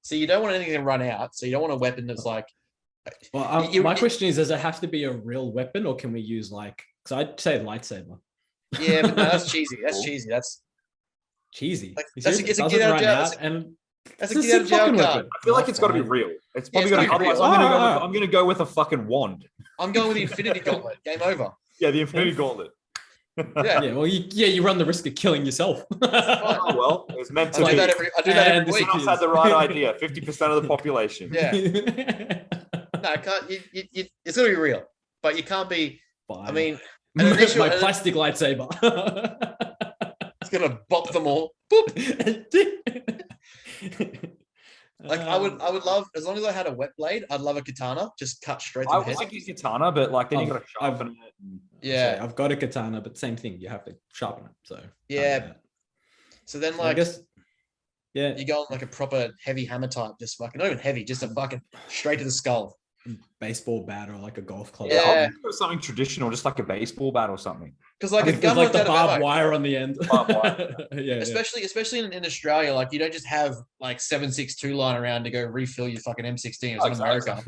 [SPEAKER 2] So you don't want anything to run out. So you don't want a weapon that's like.
[SPEAKER 1] Well, my question is, does it have to be a real weapon, or can we use like? Because I'd say lightsaber.
[SPEAKER 2] Yeah, but no, that's cheesy. That's cheesy. That's
[SPEAKER 1] cheesy.
[SPEAKER 2] Like, it's a get out of jail. That's a get out of jail card.
[SPEAKER 3] I feel like it's got to be real. It's probably got to be. Otherwise, I'm going to go with a fucking wand.
[SPEAKER 2] I'm going with the Infinity Gauntlet. Game over.
[SPEAKER 3] Yeah, the Infinity Gauntlet.
[SPEAKER 1] Yeah. Well, you run the risk of killing yourself.
[SPEAKER 3] Oh well, it was meant to
[SPEAKER 2] be. I do that every week.
[SPEAKER 3] Had the right idea. 50% of the population.
[SPEAKER 2] Yeah. No, I can't. It's gonna be real, but you can't be.
[SPEAKER 1] Fine.
[SPEAKER 2] I mean,
[SPEAKER 1] my plastic lightsaber.
[SPEAKER 2] It's gonna bop them all. Boop. Like I would love, as long as I had a wet blade, I'd love a katana. Just cut straight to the head.
[SPEAKER 3] I was thinking katana, but like then you got to sharpen it.
[SPEAKER 2] Yeah,
[SPEAKER 1] I've got a katana, but same thing. You have to sharpen it. So
[SPEAKER 2] yeah. So then, like,
[SPEAKER 1] I guess, yeah,
[SPEAKER 2] you go on like a proper heavy hammer type, just fucking not even heavy, just a fucking straight to the skull.
[SPEAKER 1] Baseball bat or like a golf club.
[SPEAKER 2] Yeah,
[SPEAKER 3] something traditional, just like a baseball bat or something.
[SPEAKER 2] Because like a gun
[SPEAKER 1] like the barbed wire on the end. Yeah,
[SPEAKER 2] especially in Australia, like you don't just have like 7.62 lying around to go refill your fucking M16. It's in America,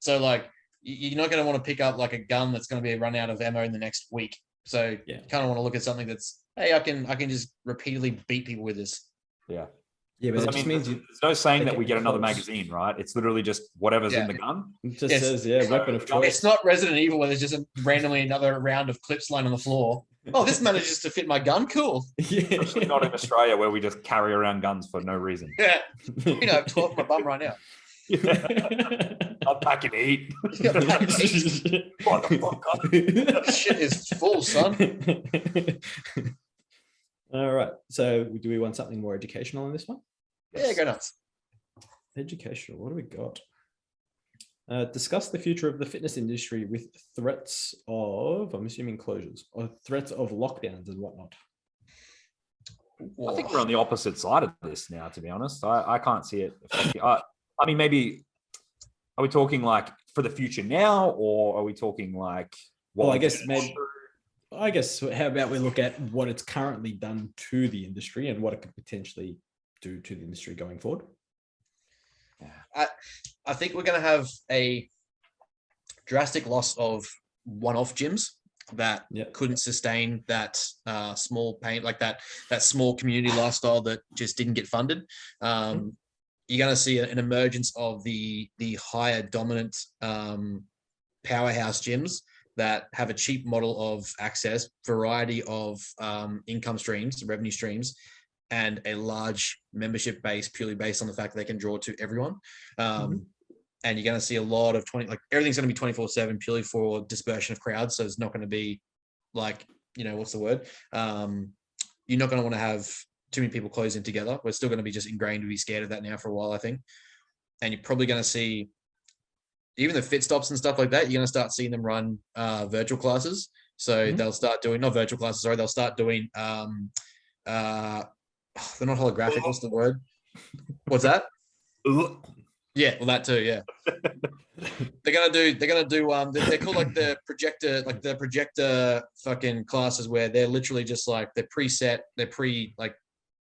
[SPEAKER 2] so like you're not going to want to pick up like a gun that's going to be run out of ammo in the next week. So you kind of want to look at something that's, hey, I can just repeatedly beat people with this.
[SPEAKER 3] Yeah.
[SPEAKER 1] Yeah, but it just means
[SPEAKER 3] there's no saying that we get another magazine, right? It's literally just whatever's in the gun.
[SPEAKER 1] It just says, weapon of choice.
[SPEAKER 2] It's not Resident Evil where there's just randomly another round of clips lying on the floor. Oh, this manages to fit my gun. Cool.
[SPEAKER 3] Especially not in Australia where we just carry around guns for no reason.
[SPEAKER 2] Yeah. I have 12 in my bum right now.
[SPEAKER 3] I'm back in heat.
[SPEAKER 2] Shit is full, son.
[SPEAKER 1] All right. So do we want something more educational in this one?
[SPEAKER 2] Yeah, go nuts.
[SPEAKER 1] Educational. What do we got? Discuss the future of the fitness industry with threats of, I'm assuming, closures or threats of lockdowns and whatnot.
[SPEAKER 3] I think we're on the opposite side of this now, to be honest. I can't see it. I mean, maybe, are we talking like for the future now, or are we talking like,
[SPEAKER 1] well, I guess how about we look at what it's currently done to the industry and what it could potentially do to the industry going forward?
[SPEAKER 2] I think we're going to have a drastic loss of one-off gyms that couldn't sustain that small pain, like that small community lifestyle that just didn't get funded. You're going to see an emergence of the higher dominant powerhouse gyms that have a cheap model of access, variety of income streams, revenue streams, and a large membership base purely based on the fact that they can draw to everyone. And you're going to see a lot of everything's going to be 24/7 purely for dispersion of crowds. So it's not going to be like, what's the word? You're not going to want to have too many people closing together. We're still going to be just ingrained to be scared of that now for a while, I think. And you're probably going to see even the fit stops and stuff like that. You're going to start seeing them run virtual classes. So they'll start doing, not virtual classes, sorry, they'll start doing, they're not holographic. What's the word? What's that? Yeah, well, that too. Yeah, they're gonna do. They're called like the projector fucking classes where they're literally just like they're preset. They're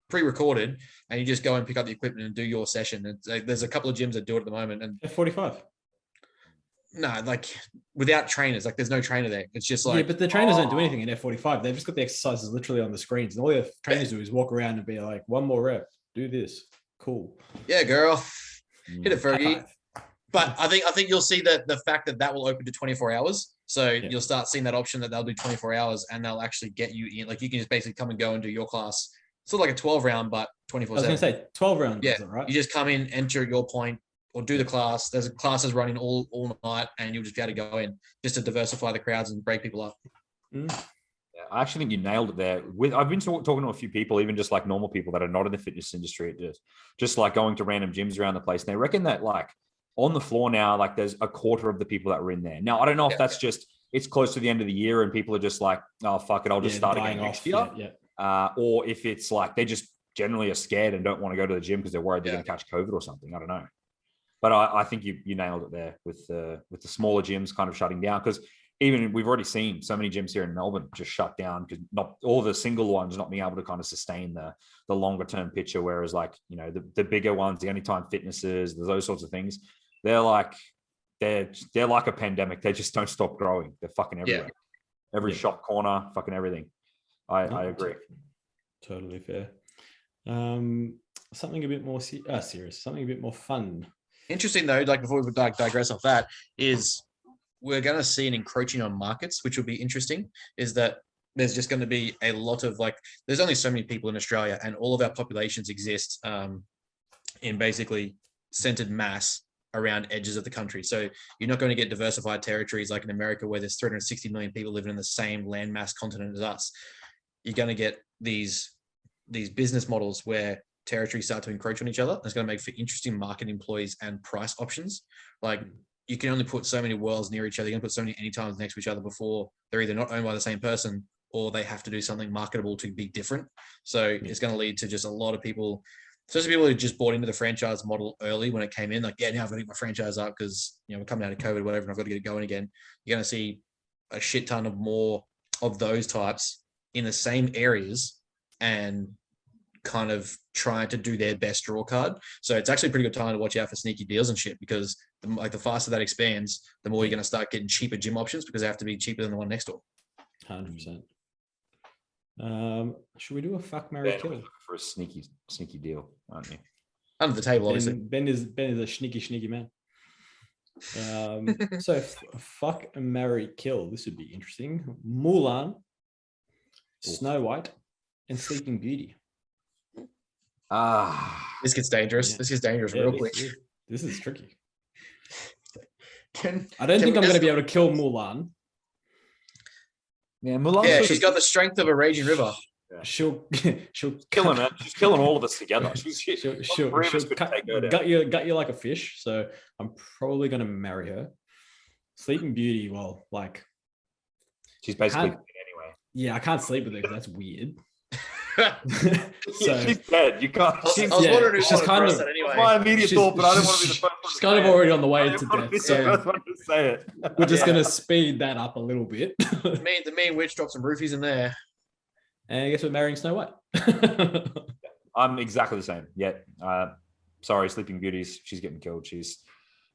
[SPEAKER 2] pre-recorded, and you just go and pick up the equipment and do your session. It's like, there's a couple of gyms that do it at the moment, and
[SPEAKER 1] F45.
[SPEAKER 2] no, like without trainers, like there's no trainer there. It's just like,
[SPEAKER 1] yeah, but the trainers don't do anything in F45. They've just got the exercises literally on the screens, and all the trainers do is walk around and be like, one more rep, do this, cool.
[SPEAKER 2] yeah, girl, hit it, Fergie.
[SPEAKER 1] High five.
[SPEAKER 2] But I think you'll see that the fact that will open to 24 hours. So you'll start seeing that option that they'll do 24 hours and they'll actually get you in. Like you can just basically come and go and do your class. Sort of like a 12 round, but 24/7.
[SPEAKER 1] I was going to say 12 rounds.
[SPEAKER 2] Yeah,
[SPEAKER 1] right?
[SPEAKER 2] You just come in, enter your point, or do the class. There's classes running all night, and you'll just be able to go in just to diversify the crowds and break people up.
[SPEAKER 3] Yeah, I actually think you nailed it there. I've been talking to a few people, even just like normal people that are not in the fitness industry, just like going to random gyms around the place. And they reckon that like on the floor now, like there's a quarter of the people that were in there. Now, I don't know if that's just, it's close to the end of the year and people are just like, oh, fuck it, I'll just start again next year. Or if it's like, they just generally are scared and don't want to go to the gym because they're worried they're going to catch COVID or something. I don't know. But I think you nailed it there with the smaller gyms kind of shutting down, because even we've already seen so many gyms here in Melbourne just shut down because not all the single ones not being able to kind of sustain the longer term picture. Whereas like, you know, the bigger ones, the Anytime Fitnesses, those sorts of things, they're like a pandemic. They just don't stop growing. They're fucking everywhere. Every shop corner, fucking everything. I agree.
[SPEAKER 1] Totally fair. Something a bit more serious, something a bit more fun.
[SPEAKER 2] Interesting though, like before we digress off that, is we're going to see an encroaching on markets, which will be interesting, is that there's just going to be a lot of like, there's only so many people in Australia and all of our populations exist in basically centered mass around edges of the country. So you're not going to get diversified territories like in America where there's 360 million people living in the same landmass continent as us. You're going to get these business models where territories start to encroach on each other. It's going to make for interesting market employees and price options. Like you can only put so many worlds near each other. You can put so many Anytimes next to each other before they're either not owned by the same person or they have to do something marketable to be different. So it's going to lead to just a lot of people, especially people who just bought into the franchise model early when it came in, like, yeah, now I've got to get my franchise up because, you know, we're coming out of COVID, whatever, and I've got to get it going again. You're going to see a shit ton of more of those types in the same areas and kind of trying to do their best draw card. So it's actually a pretty good time to watch out for sneaky deals and shit, because the faster that expands, the more you're going to start getting cheaper gym options because they have to be cheaper than the one next door.
[SPEAKER 1] 100%. Should we do a fuck, marry, kill?
[SPEAKER 3] For a sneaky deal, aren't you?
[SPEAKER 2] Under the table, obviously.
[SPEAKER 1] Ben is a sneaky man. So fuck, marry, kill. This would be interesting. Mulan, Snow White, and Sleeping Beauty.
[SPEAKER 2] This gets dangerous. Yeah. This gets dangerous real quick.
[SPEAKER 1] This is tricky. I don't think I'm going to be able to kill Mulan.
[SPEAKER 3] Yeah, Mulan.
[SPEAKER 2] Yeah, she's got the strength of a raging river.
[SPEAKER 1] Yeah. She'll
[SPEAKER 3] kill him. She's killing all of us together.
[SPEAKER 1] She'll gut you like a fish. So I'm probably going to marry her. Sleeping Beauty, well, like
[SPEAKER 3] she's basically dead anyway.
[SPEAKER 1] Yeah, I can't sleep with her because that's weird.
[SPEAKER 3] So, she's dead. You can't.
[SPEAKER 2] I was wondering who's kind of
[SPEAKER 3] anyway. My immediate thought, but I don't want to be the first.
[SPEAKER 1] She's kind of already on the way to death. So
[SPEAKER 3] say it.
[SPEAKER 1] We're just going to speed that up a little bit.
[SPEAKER 2] The mean witch dropped some roofies in there.
[SPEAKER 1] And I guess we're marrying Snow White.
[SPEAKER 3] I'm exactly the same. Yeah. Sorry, Sleeping Beauty's. She's getting killed. She's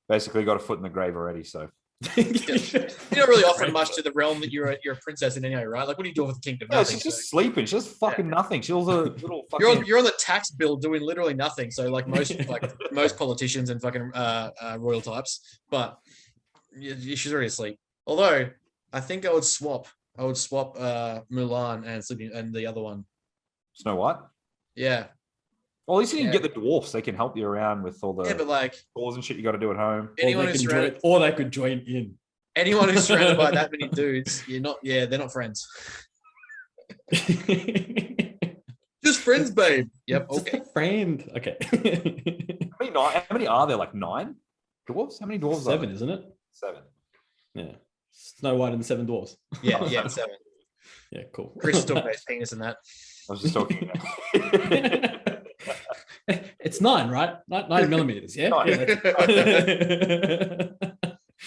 [SPEAKER 3] basically got a foot in the grave already. So.
[SPEAKER 2] You're not really offering much to the realm that you're a princess in anyway, right? Like, what are you doing with the kingdom?
[SPEAKER 3] No, she's just sleeping. She's just fucking nothing. She's a little fucking.
[SPEAKER 2] You're on the tax bill doing literally nothing. So like most politicians and fucking royal types, but she's already asleep. Although I think I would swap Mulan and Sleeping and the other one.
[SPEAKER 3] Snow White.
[SPEAKER 2] Yeah.
[SPEAKER 3] Well, at least you can get the dwarfs. They can help you around with all the
[SPEAKER 2] but like
[SPEAKER 3] chores and shit you got to do at home.
[SPEAKER 1] Or they could join in.
[SPEAKER 2] Anyone who's surrounded by that many dudes, they're not friends. Just friends, babe. Yep. Okay.
[SPEAKER 1] Just a friend. Okay.
[SPEAKER 3] How many are there? Like 9 dwarves? How many dwarves?
[SPEAKER 1] 7, isn't it?
[SPEAKER 3] 7.
[SPEAKER 1] Yeah. Snow White and the 7 dwarves.
[SPEAKER 2] Yeah. 7.
[SPEAKER 1] Yeah. Cool.
[SPEAKER 2] Chris is talking about his penis and that.
[SPEAKER 3] I was just talking about.
[SPEAKER 1] It's 9, right? 9 millimeters, yeah?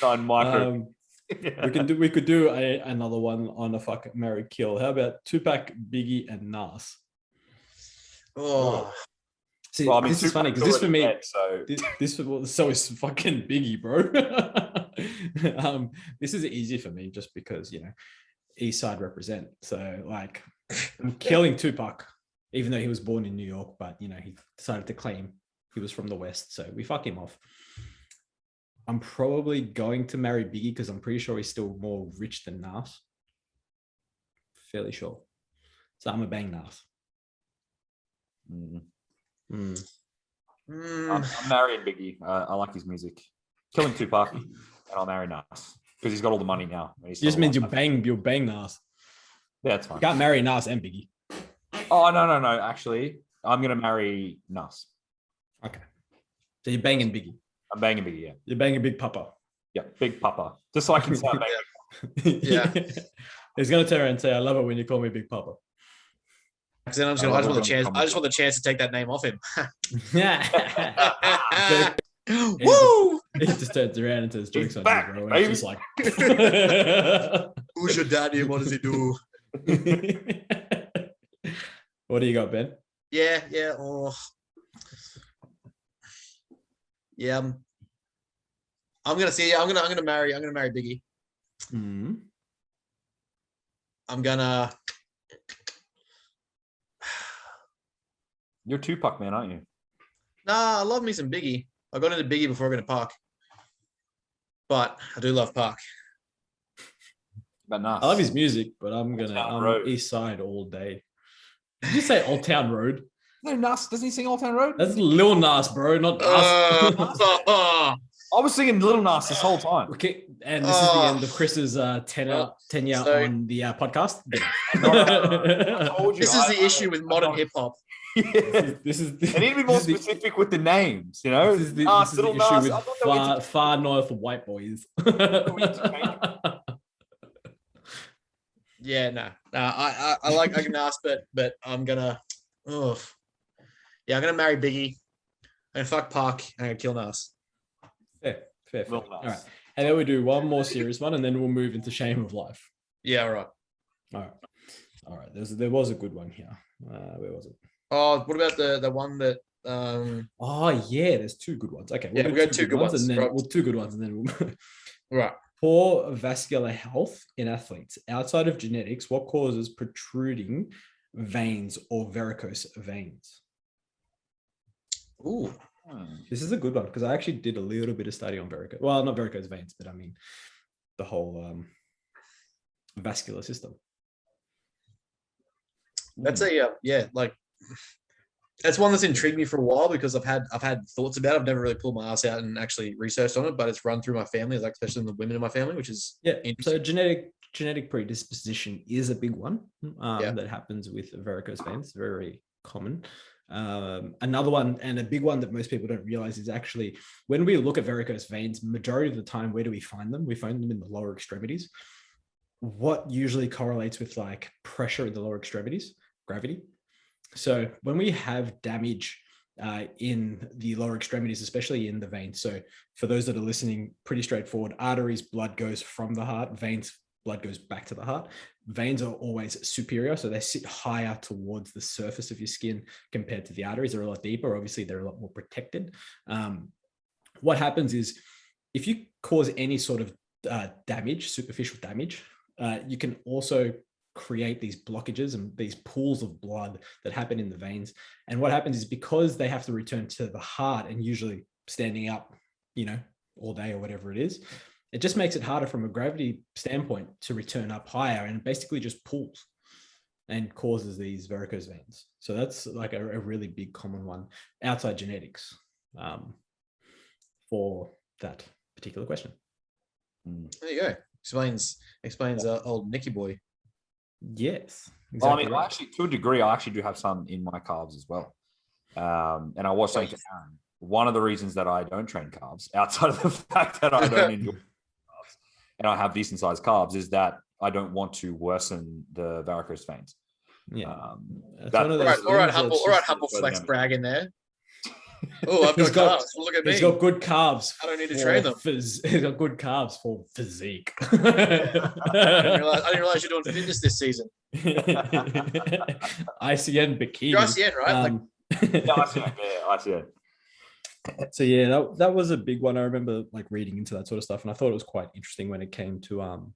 [SPEAKER 3] 9 micro.
[SPEAKER 1] We could do another one on a fuck, marry, kill. How about Tupac, Biggie, and Nas?
[SPEAKER 2] Oh,
[SPEAKER 1] See,
[SPEAKER 3] Well, I mean,
[SPEAKER 1] this is funny because this for me, this so is fucking Biggie, bro. This is easy for me just because East Side represent. So like, I'm killing Tupac, even though he was born in New York, but he decided to claim he was from the West, so we fuck him off. I'm probably going to marry Biggie because I'm pretty sure he's still more rich than Nas. Fairly sure. So I'm a bang Nas.
[SPEAKER 3] I'm marrying Biggie. I like his music. Killing Tupac, and I'll marry Nas because he's got all the money now.
[SPEAKER 1] It just means you'll bang Nas.
[SPEAKER 3] Yeah, it's fine.
[SPEAKER 1] You can't marry Nas and Biggie.
[SPEAKER 3] Oh no! Actually, I'm gonna marry Nas.
[SPEAKER 1] Okay. So you're banging Biggie.
[SPEAKER 3] I'm banging Biggie. Yeah.
[SPEAKER 1] You're banging Big Papa.
[SPEAKER 3] Yeah, Big Papa. Just so I can sound banging.
[SPEAKER 2] Yeah.
[SPEAKER 1] He's gonna turn around and say, "I love it when you call me Big Papa."
[SPEAKER 2] Because then I just want the chance to take that name off him.
[SPEAKER 1] Yeah.
[SPEAKER 2] Woo!
[SPEAKER 1] He just turns around and says jokes on
[SPEAKER 3] back,
[SPEAKER 1] you, bro.
[SPEAKER 3] baby.
[SPEAKER 1] It's just like,
[SPEAKER 2] who's your daddy and what does he do?
[SPEAKER 1] What do you got, Ben?
[SPEAKER 2] Yeah. Oh. Yeah. I'm gonna marry Biggie.
[SPEAKER 1] Mm-hmm.
[SPEAKER 2] I'm gonna.
[SPEAKER 3] You're Tupac, man, aren't you?
[SPEAKER 2] Nah, I love me some Biggie. I got into Biggie before I got into Pac. But I do love Pac.
[SPEAKER 3] But Nas.
[SPEAKER 1] I love his music, but I'm East Side all day. Did you say Old Town Road?
[SPEAKER 3] No, Nas. Doesn't he sing Old Town Road?
[SPEAKER 1] That's Lil Nas, bro, not Nas.
[SPEAKER 3] I was singing Little Nas this whole time.
[SPEAKER 1] Okay, and this is the end of Chris's tenure on the podcast.
[SPEAKER 3] I told you,
[SPEAKER 2] this is the issue with modern hip hop.
[SPEAKER 3] Yeah.
[SPEAKER 1] This is
[SPEAKER 3] I need to be more specific with the names,
[SPEAKER 1] This is the issue with far north white boys.
[SPEAKER 2] Yeah, no. I like Nas, but I'm gonna. I'm gonna marry Biggie. I'm gonna fuck Pac. And I'm gonna kill Nas.
[SPEAKER 1] Fair. All right, and then we do one more serious one, and then we'll move into shame of life.
[SPEAKER 2] Yeah, right.
[SPEAKER 1] All right. There was a good one here. Where was it?
[SPEAKER 2] Oh, what about the one that?
[SPEAKER 1] Oh yeah, there's two good ones. Okay,
[SPEAKER 2] we'll go two good ones,
[SPEAKER 1] and then
[SPEAKER 2] right.
[SPEAKER 1] two good ones, and then we'll.
[SPEAKER 2] Right.
[SPEAKER 1] Poor vascular health in athletes. Outside of genetics, what causes protruding veins or varicose veins?
[SPEAKER 2] Ooh.
[SPEAKER 1] This is a good one because I actually did a little bit of study on varicose. Well, not varicose veins, but I mean the whole vascular system.
[SPEAKER 2] That's that's one that's intrigued me for a while because I've had thoughts about it. I've never really pulled my ass out and actually researched on it, but it's run through my family, like especially in the women in my family, which is
[SPEAKER 1] So genetic predisposition is a big one that happens with varicose veins. Very common. Another one and a big one that most people don't realize is actually when we look at varicose veins, majority of the time, where do we find them? We find them in the lower extremities. What usually correlates with like pressure in the lower extremities? Gravity. So when we have damage in the lower extremities, especially in the veins. So for those that are listening, pretty straightforward. Arteries, blood goes from the heart. Veins, blood goes back to the heart. Veins are always superior. So they sit higher towards the surface of your skin compared to the arteries. They're a lot deeper. Obviously, they're a lot more protected. What happens is if you cause any sort of damage, superficial damage, you can also create these blockages and these pools of blood that happen in the veins. And what happens is because they have to return to the heart and usually standing up, all day or whatever it is, it just makes it harder from a gravity standpoint to return up higher, and basically just pulls and causes these varicose veins. So that's like a really big common one outside genetics for that particular question.
[SPEAKER 2] There you go. Explains old Nicky boy.
[SPEAKER 1] Yes.
[SPEAKER 3] Exactly. Well, I mean, I actually, to a degree, I actually do have some in my calves as well. And I was saying to Aaron, one of the reasons that I don't train calves, outside of the fact that I don't enjoy calves and I have decent sized calves, is that I don't want to worsen the varicose veins.
[SPEAKER 1] Yeah.
[SPEAKER 2] All right, humble flex brag in there. Oh, I've got carbs. Look at me.
[SPEAKER 1] He's got good carbs.
[SPEAKER 2] I don't need to train them.
[SPEAKER 1] He's got good carbs for physique.
[SPEAKER 2] I didn't realize you're doing fitness this season.
[SPEAKER 1] ICN bikini.
[SPEAKER 2] You're ICN, right?
[SPEAKER 3] ICN.
[SPEAKER 1] So yeah, that was a big one. I remember like reading into that sort of stuff, and I thought it was quite interesting when it came to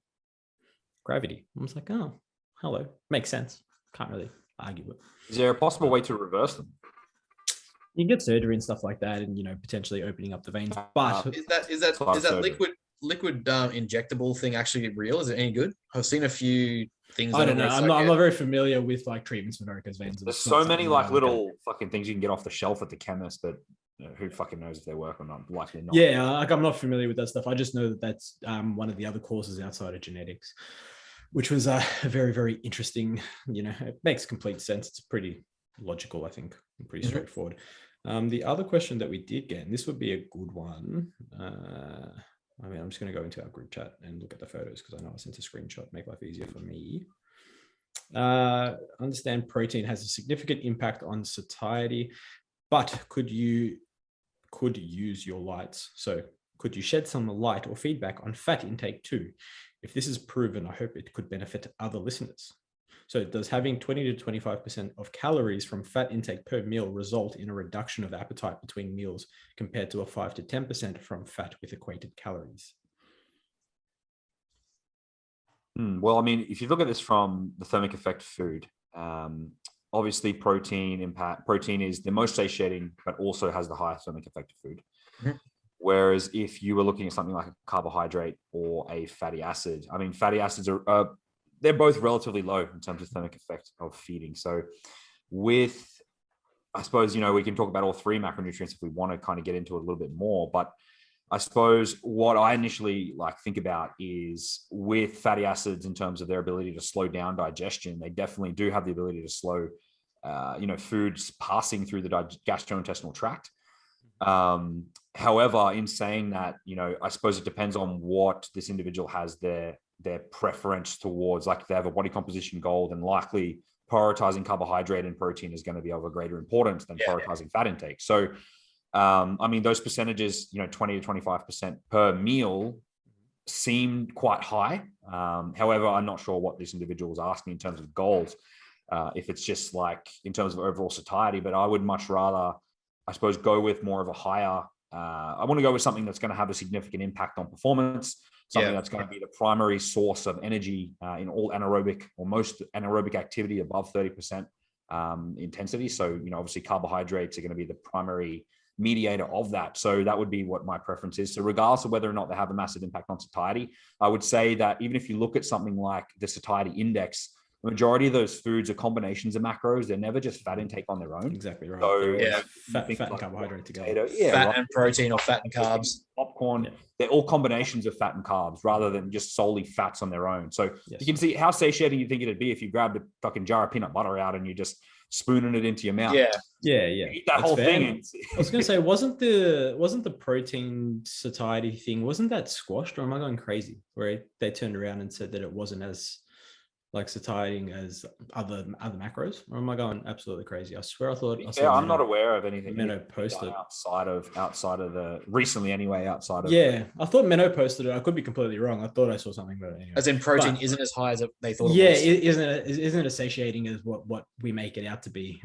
[SPEAKER 1] gravity. I was like, oh, hello, makes sense. Can't really argue it.
[SPEAKER 3] Is there a possible way to reverse them?
[SPEAKER 1] You can get surgery and stuff like that, and potentially opening up the veins. But
[SPEAKER 2] is that liquid injectable thing actually real? Is it any good? I've seen a few things.
[SPEAKER 1] I don't know. I'm not very familiar with like treatments for varicose veins.
[SPEAKER 3] There's so many like little fucking things you can get off the shelf at the chemist, but who fucking knows if they work or not? Likely not.
[SPEAKER 1] Yeah, like I'm not familiar with that stuff. I just know that that's one of the other courses outside of genetics, which was very, very interesting. It makes complete sense. It's pretty logical, I think, and pretty straightforward. The other question that we did get, and this would be a good one. I'm just going to go into our group chat and look at the photos because I know I sent a screenshot, make life easier for me. Understand protein has a significant impact on satiety, but could use your lights. So could you shed some light or feedback on fat intake too? If this is proven, I hope it could benefit other listeners. So does having 20 to 25% of calories from fat intake per meal result in a reduction of appetite between meals compared to a 5 to 10% from fat with equated calories?
[SPEAKER 3] Well, I mean, if you look at this from the thermic effect of food, obviously protein is the most satiating, but also has the highest thermic effect of food. Mm-hmm. Whereas if you were looking at something like a carbohydrate or a fatty acid, I mean, fatty acids are they're both relatively low in terms of thermic effect of feeding. So I suppose, we can talk about all three macronutrients if we want to kind of get into it a little bit more, but I suppose what I initially think about is with fatty acids in terms of their ability to slow down digestion, they definitely do have the ability to slow, foods passing through the gastrointestinal tract. However, in saying that, I suppose it depends on what this individual has their preference towards. Like if they have a body composition goal, then likely prioritizing carbohydrate and protein is going to be of a greater importance than prioritizing fat intake. So, those percentages, 20 to 25% per meal seem quite high. However, I'm not sure what this individual was asking in terms of goals, if it's just like in terms of overall satiety, but I would much rather, I suppose, go with more of a higher, I want to go with something that's going to have a significant impact on performance, something that's going to be the primary source of energy in all anaerobic or most anaerobic activity above 30% intensity. So, obviously carbohydrates are going to be the primary mediator of that. So that would be what my preference is. So regardless of whether or not they have a massive impact on satiety, I would say that even if you look at something like the satiety index, the majority of those foods are combinations of macros. They're never just fat intake on their own.
[SPEAKER 1] Exactly right.
[SPEAKER 2] So
[SPEAKER 1] fat and carbohydrate together.
[SPEAKER 2] Potato, fat and protein or fat and carbs.
[SPEAKER 3] Popcorn, they're all combinations of fat and carbs rather than just solely fats on their own. So you can see how satiating you think it'd be if you grabbed a fucking jar of peanut butter out and you just spooning it into your mouth.
[SPEAKER 1] Yeah.
[SPEAKER 3] Eat that whole thing.
[SPEAKER 1] I was going to say, wasn't the protein satiety thing, wasn't that squashed, or am I going crazy? Where they turned around and said that it wasn't as satiating as other macros, or am I going absolutely crazy? I swear I thought.
[SPEAKER 3] I'm not aware of anything.
[SPEAKER 1] Menno posted
[SPEAKER 3] outside of the recently anyway. Outside of
[SPEAKER 1] I thought Menno posted it. I could be completely wrong. I thought I saw something, but anyway.
[SPEAKER 2] As in protein isn't as high as they thought. Yeah, it was.
[SPEAKER 1] Isn't it satiating as what we make it out to be?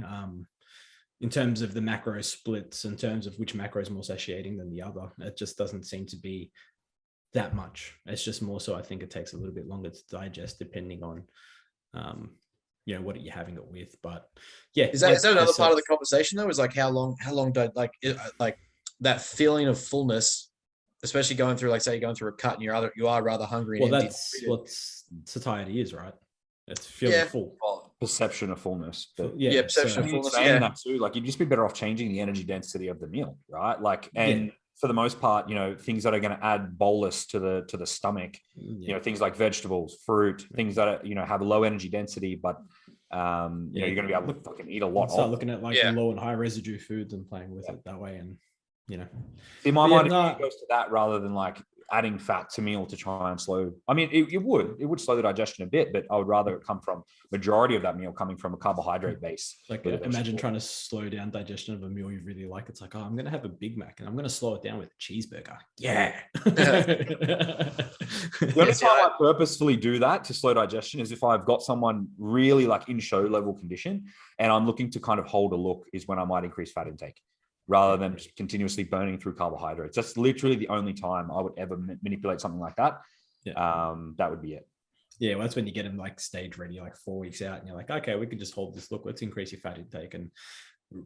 [SPEAKER 1] In terms of the macro splits, in terms of which macro is more satiating than the other, it just doesn't seem to be that much. It's just more so I think it takes a little bit longer to digest depending on what you're having it with. But
[SPEAKER 2] is that another part of the conversation though? Is how long do that feeling of fullness, especially going through say you're going through a cut and you are rather hungry.
[SPEAKER 1] Well, that's what satiety is, right? It's feeling full.
[SPEAKER 3] Well, perception of fullness. But
[SPEAKER 2] perception of fullness.
[SPEAKER 3] Saying that too, you'd just be better off changing the energy density of the meal, right? For the most part, things that are going to add bolus to the stomach, things like vegetables, fruit, things that are, have low energy density, but you're going to be able to fucking eat a lot.
[SPEAKER 1] Start looking at low and high residue foods and playing with it that way, and
[SPEAKER 3] in my mind, it goes to that rather than adding fat to meal to try and slow. I mean, it would slow the digestion a bit, but I would rather it come from majority of that meal coming from a carbohydrate base.
[SPEAKER 1] Like imagine trying to slow down digestion of a meal you really like. It's like, oh, I'm going to have a Big Mac and I'm going to slow it down with a cheeseburger. Yeah.
[SPEAKER 3] The only time I purposefully do that to slow digestion is if I've got someone really like in show level condition and I'm looking to kind of hold a look, is when I might increase fat intake rather than just continuously burning through carbohydrates. That's literally the only time I would ever manipulate something like that. Yeah. That would be it.
[SPEAKER 1] Yeah, well, that's when you get them like stage ready, like 4 weeks out, and you're like, okay, we can just hold this. Look, let's increase your fat intake and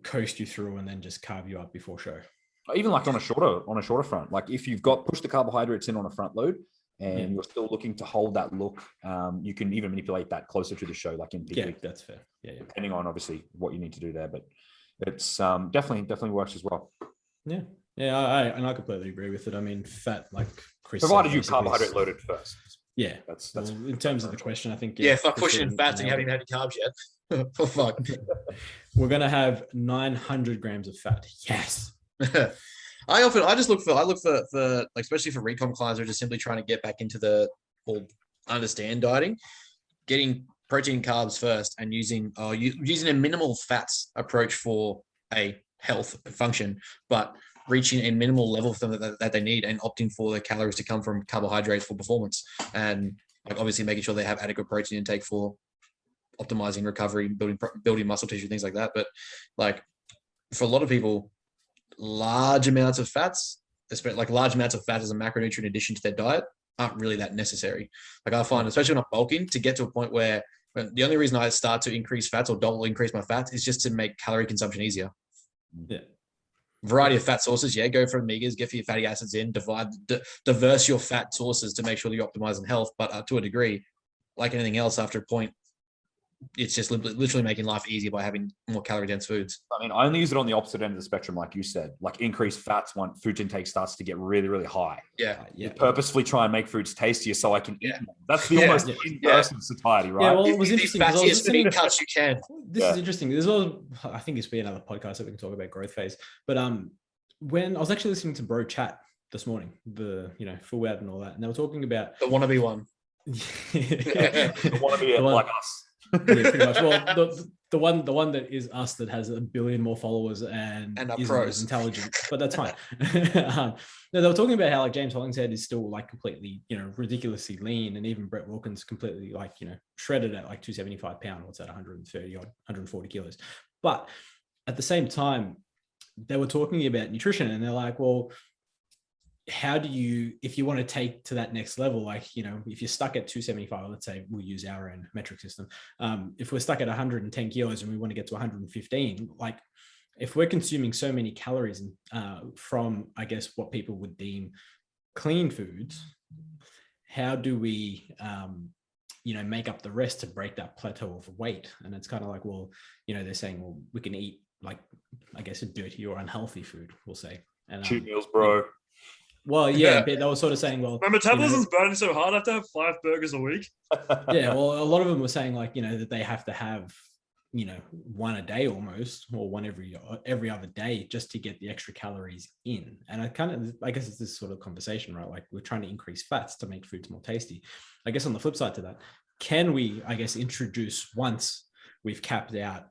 [SPEAKER 1] coast you through, and then just carve you up before show.
[SPEAKER 3] Even like on a shorter front, like if you've got push the carbohydrates in on a front load, and you're still looking to hold that look, you can even manipulate that closer to the show, like in peak week.
[SPEAKER 1] That's fair. Yeah,
[SPEAKER 3] depending on obviously what you need to do there, but it's definitely works as well.
[SPEAKER 1] Yeah, I completely agree with it. I mean, fat, like Chris,
[SPEAKER 3] provided you carbohydrate loaded first.
[SPEAKER 1] Yeah,
[SPEAKER 3] that's
[SPEAKER 1] well, in terms of the question, I think.
[SPEAKER 2] Yeah, if I'm pushing in fats and you haven't even had your carbs yet. Oh fuck.
[SPEAKER 1] We're gonna have 900 grams of fat. Yes.
[SPEAKER 2] I look for like, especially for recon clients who are just simply trying to get back into understand dieting, getting protein and carbs first and using a minimal fats approach for a health function, but reaching a minimal level for them that they need and opting for the calories to come from carbohydrates for performance, and like obviously making sure they have adequate protein intake for optimizing recovery, building muscle tissue, things like that. But like for a lot of people, large amounts of fats, especially like large amounts of fat as a macronutrient addition to their diet, aren't really that necessary. Like I find, especially when I'm bulking, to get to a point where the only reason I start to increase fats or double increase my fats is just to make calorie consumption easier.
[SPEAKER 1] Yeah.
[SPEAKER 2] Variety of fat sources. Yeah. Go for omegas, get your fatty acids in, diverse your fat sources to make sure that you're optimizing health. But to a degree, like anything else, after a point, it's just literally making life easier by having more calorie dense foods.
[SPEAKER 3] I mean, I only use it on the opposite end of the spectrum, like you said, like increased fats when food intake starts to get really, really high.
[SPEAKER 2] Yeah.
[SPEAKER 3] You purposefully try and make foods tastier so I can eat them. That's the almost in-person satiety, right?
[SPEAKER 1] Yeah, well, it was interesting because
[SPEAKER 2] cuts you can.
[SPEAKER 1] This is interesting. There's I think it's been another podcast that we can talk about growth phase. But when I was actually listening to Bro Chat this morning, the full out and all that, and they were talking about
[SPEAKER 2] the wannabe one.
[SPEAKER 3] The wannabe like us.
[SPEAKER 1] Yeah, pretty much. Well, the one that is us that has 1 billion more followers and isn't as intelligent, but that's fine. No, they were talking about how like James Hollingshead is still like completely, ridiculously lean, and even Brett Wilkins completely like, shredded at like 275 pounds, what's that, 130 odd, 140 kilos. But at the same time, they were talking about nutrition, and they're like, well, how do you, if you want to take to that next level, like, if you're stuck at 275, let's say we'll use our own metric system. If we're stuck at 110 kilos and we want to get to 115, like if we're consuming so many calories from, I guess, what people would deem clean foods, how do we, make up the rest to break that plateau of weight? And it's kind of like, well, they're saying, well, we can eat like, I guess, a dirty or unhealthy food, we'll say. And
[SPEAKER 3] cheat meals, bro.
[SPEAKER 1] Well, yeah, but they were sort of saying, well,
[SPEAKER 4] my metabolism's burning so hard, I have to have 5 burgers a week.
[SPEAKER 1] Yeah, well, a lot of them were saying like, that they have to have, one a day almost, or one every other day, just to get the extra calories in. And I guess it's this sort of conversation, right? Like we're trying to increase fats to make foods more tasty. I guess on the flip side to that, can we, I guess, introduce, once we've capped out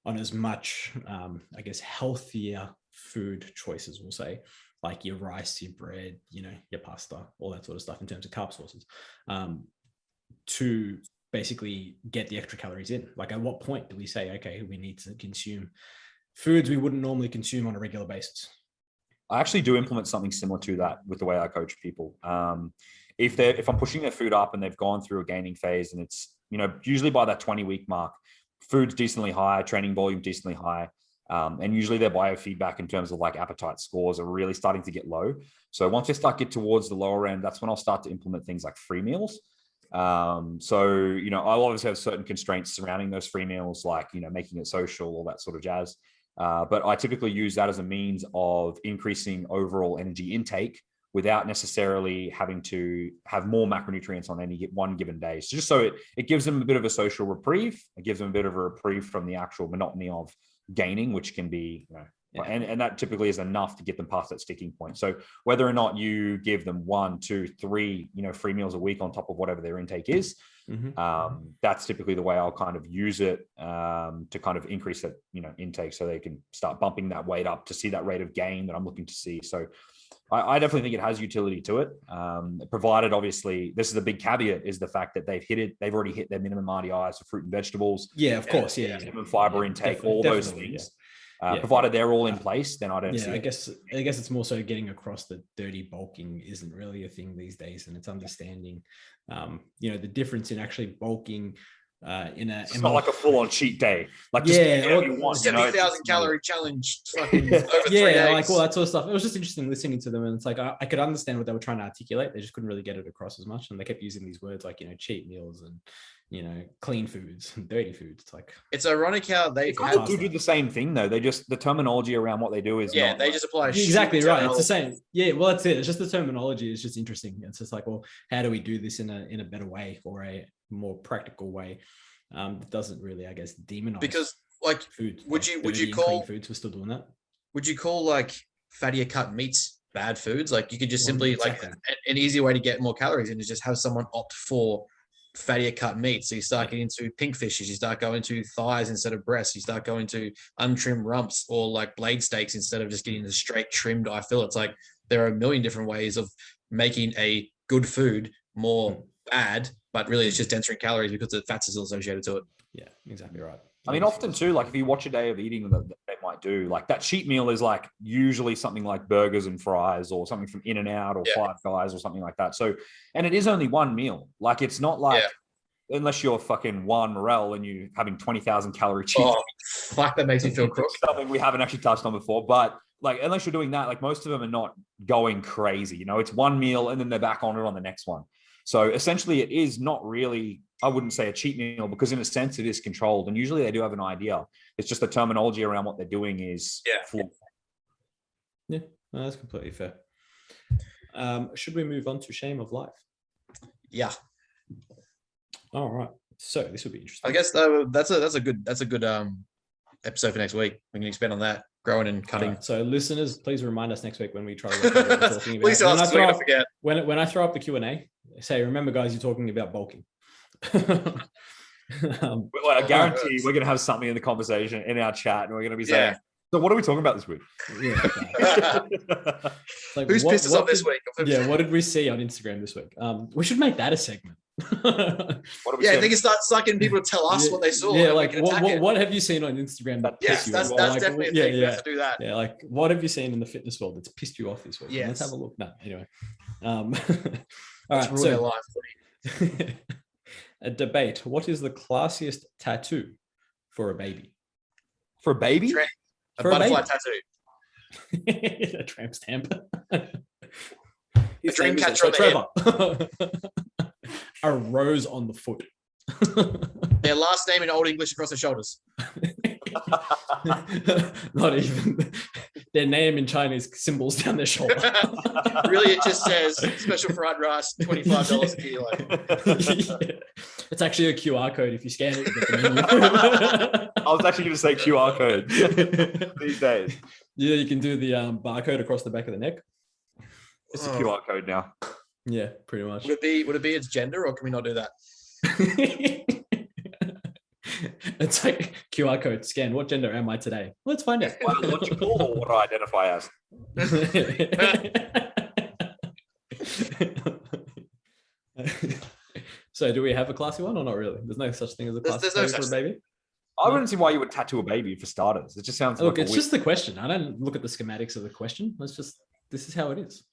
[SPEAKER 1] on as much, I guess, healthier food choices, we'll say, like your rice, your bread, your pasta, all that sort of stuff in terms of carb sources, to basically get the extra calories in? Like at what point do we say, okay, we need to consume foods we wouldn't normally consume on a regular basis?
[SPEAKER 3] I actually do implement something similar to that with the way I coach people. If I'm pushing their food up and they've gone through a gaining phase, and it's, usually by that 20-week mark, food's decently high, training volume decently high. And usually their biofeedback in terms of like appetite scores are really starting to get low. So once they get towards the lower end, that's when I'll start to implement things like free meals. I'll obviously have certain constraints surrounding those free meals, like, making it social, all that sort of jazz. But I typically use that as a means of increasing overall energy intake without necessarily having to have more macronutrients on any one given day. So just so it gives them a bit of a social reprieve. It gives them a bit of a reprieve from the actual monotony of gaining, which can be
[SPEAKER 1] Yeah.
[SPEAKER 3] And that typically is enough to get them past that sticking point. So whether or not you give them 1, 2, 3, free meals a week on top of whatever their intake is, that's typically the way I'll kind of use it to kind of increase that, intake, so they can start bumping that weight up to see that rate of gain that I'm looking to see. So I definitely think it has utility to it, provided, obviously, this is a big caveat, is the fact that they've already hit their minimum RDIs for fruit and vegetables.
[SPEAKER 1] Yeah, of course. Yeah.
[SPEAKER 3] Minimum fiber intake, all those things. Provided they're all in place, then I don't see it.
[SPEAKER 1] I guess it's more so getting across the dirty bulking isn't really a thing these days, and it's understanding, the difference in actually bulking
[SPEAKER 3] it's not like a full-on cheat day. Like,
[SPEAKER 1] just
[SPEAKER 2] 70,000 calorie challenge. Over 3 days.
[SPEAKER 1] Like all that sort of stuff. It was just interesting listening to them, and it's like I could understand what they were trying to articulate. They just couldn't really get it across as much, and they kept using these words like cheat meals and clean foods and dirty foods. It's like,
[SPEAKER 2] it's ironic how they
[SPEAKER 3] do the same thing though. They just, the terminology around what they do is
[SPEAKER 2] they just apply
[SPEAKER 1] exactly right. It's the same. Yeah, well, that's it. It's just the terminology is just interesting. It's just like, well, how do we do this in a better way, or a more practical way? It doesn't really, I guess, demonize,
[SPEAKER 2] because like
[SPEAKER 1] food.
[SPEAKER 2] Would you call
[SPEAKER 1] foods? We're still doing that.
[SPEAKER 2] Would you call like fattier cut meats bad foods? Like, you could just simply like an easy way to get more calories in is just have someone opt for fattier cut meat. So you start getting into pink fishes, you start going to thighs instead of breasts, you start going to untrimmed rumps, or like blade steaks instead of just getting the straight trimmed eye fillets. Like, there are a million different ways of making a good food more bad, but really it's just denser in calories because the fats are still associated to it.
[SPEAKER 1] Yeah, exactly right.
[SPEAKER 3] I mean, often too, like if you watch a day of eating that they might do, like that cheat meal is like usually something like burgers and fries, or something from In-N-Out or Five Guys or something like that. So, and it is only one meal. Like, it's not like, unless you're fucking Juan Morel and you're having 20,000 calorie cheat.
[SPEAKER 2] Oh, fuck, that makes me feel crook.
[SPEAKER 3] Something we haven't actually touched on before, but like, unless you're doing that, like most of them are not going crazy. It's one meal and then they're back on it on the next one. So essentially it is not really, I wouldn't say a cheat meal, because in a sense it is controlled, and usually they do have an idea. It's just the terminology around what they're doing is flawed.
[SPEAKER 1] Yeah, no, that's completely fair. Should we move on to shame of life?
[SPEAKER 2] Yeah.
[SPEAKER 1] All right. So this would be interesting.
[SPEAKER 2] I guess that's a good episode for next week. We can expand on that. Growing and cutting. Right,
[SPEAKER 1] so listeners, please remind us next week when we try to what we're talking about.
[SPEAKER 2] Please ask us, we're gonna forget.
[SPEAKER 1] When I throw up the Q&A, say, remember guys, you're talking about bulking.
[SPEAKER 3] I guarantee we're going to have something in the conversation in our chat, and we're going to be saying, so what are we talking about this week?
[SPEAKER 2] Like, who's pissed us off this week?
[SPEAKER 1] What did we see on Instagram this week? We should make that a segment.
[SPEAKER 2] I think it starts getting people to tell us what they saw.
[SPEAKER 1] Yeah, like what have you seen on Instagram that pissed you off?
[SPEAKER 2] That's definitely a thing. We have to do that.
[SPEAKER 1] Yeah, like what have you seen in the fitness world that's pissed you off this week? Let's have a look. No, anyway. All right, so a debate. What is the classiest tattoo for a baby?
[SPEAKER 3] For a baby?
[SPEAKER 2] A butterfly tattoo.
[SPEAKER 1] A tramp stamp.
[SPEAKER 2] A dream catcher on the head.
[SPEAKER 1] A rose on the foot.
[SPEAKER 2] Their last name in Old English across their shoulders.
[SPEAKER 1] Not even their name in Chinese symbols down their shoulder.
[SPEAKER 2] Really, it just says special fried rice, $25 a kilo.
[SPEAKER 1] It's actually a QR code. If you scan it, you get the menu.
[SPEAKER 3] I was actually going to say QR code these days.
[SPEAKER 1] Yeah, you can do the barcode across the back of the neck.
[SPEAKER 3] It's a QR code now.
[SPEAKER 1] Yeah, pretty much.
[SPEAKER 2] Would it be its gender, or can we not do that?
[SPEAKER 1] It's like QR code scan. What gender am I today? Let's find out.
[SPEAKER 3] Biological, or what I identify as.
[SPEAKER 1] So, do we have a classy one or not really? There's no such thing as a classy tattoo for a baby.
[SPEAKER 3] I wouldn't see why you would tattoo a baby for starters. It just sounds.
[SPEAKER 1] Look, it's just the question. I don't look at the schematics of the question. This is how it is.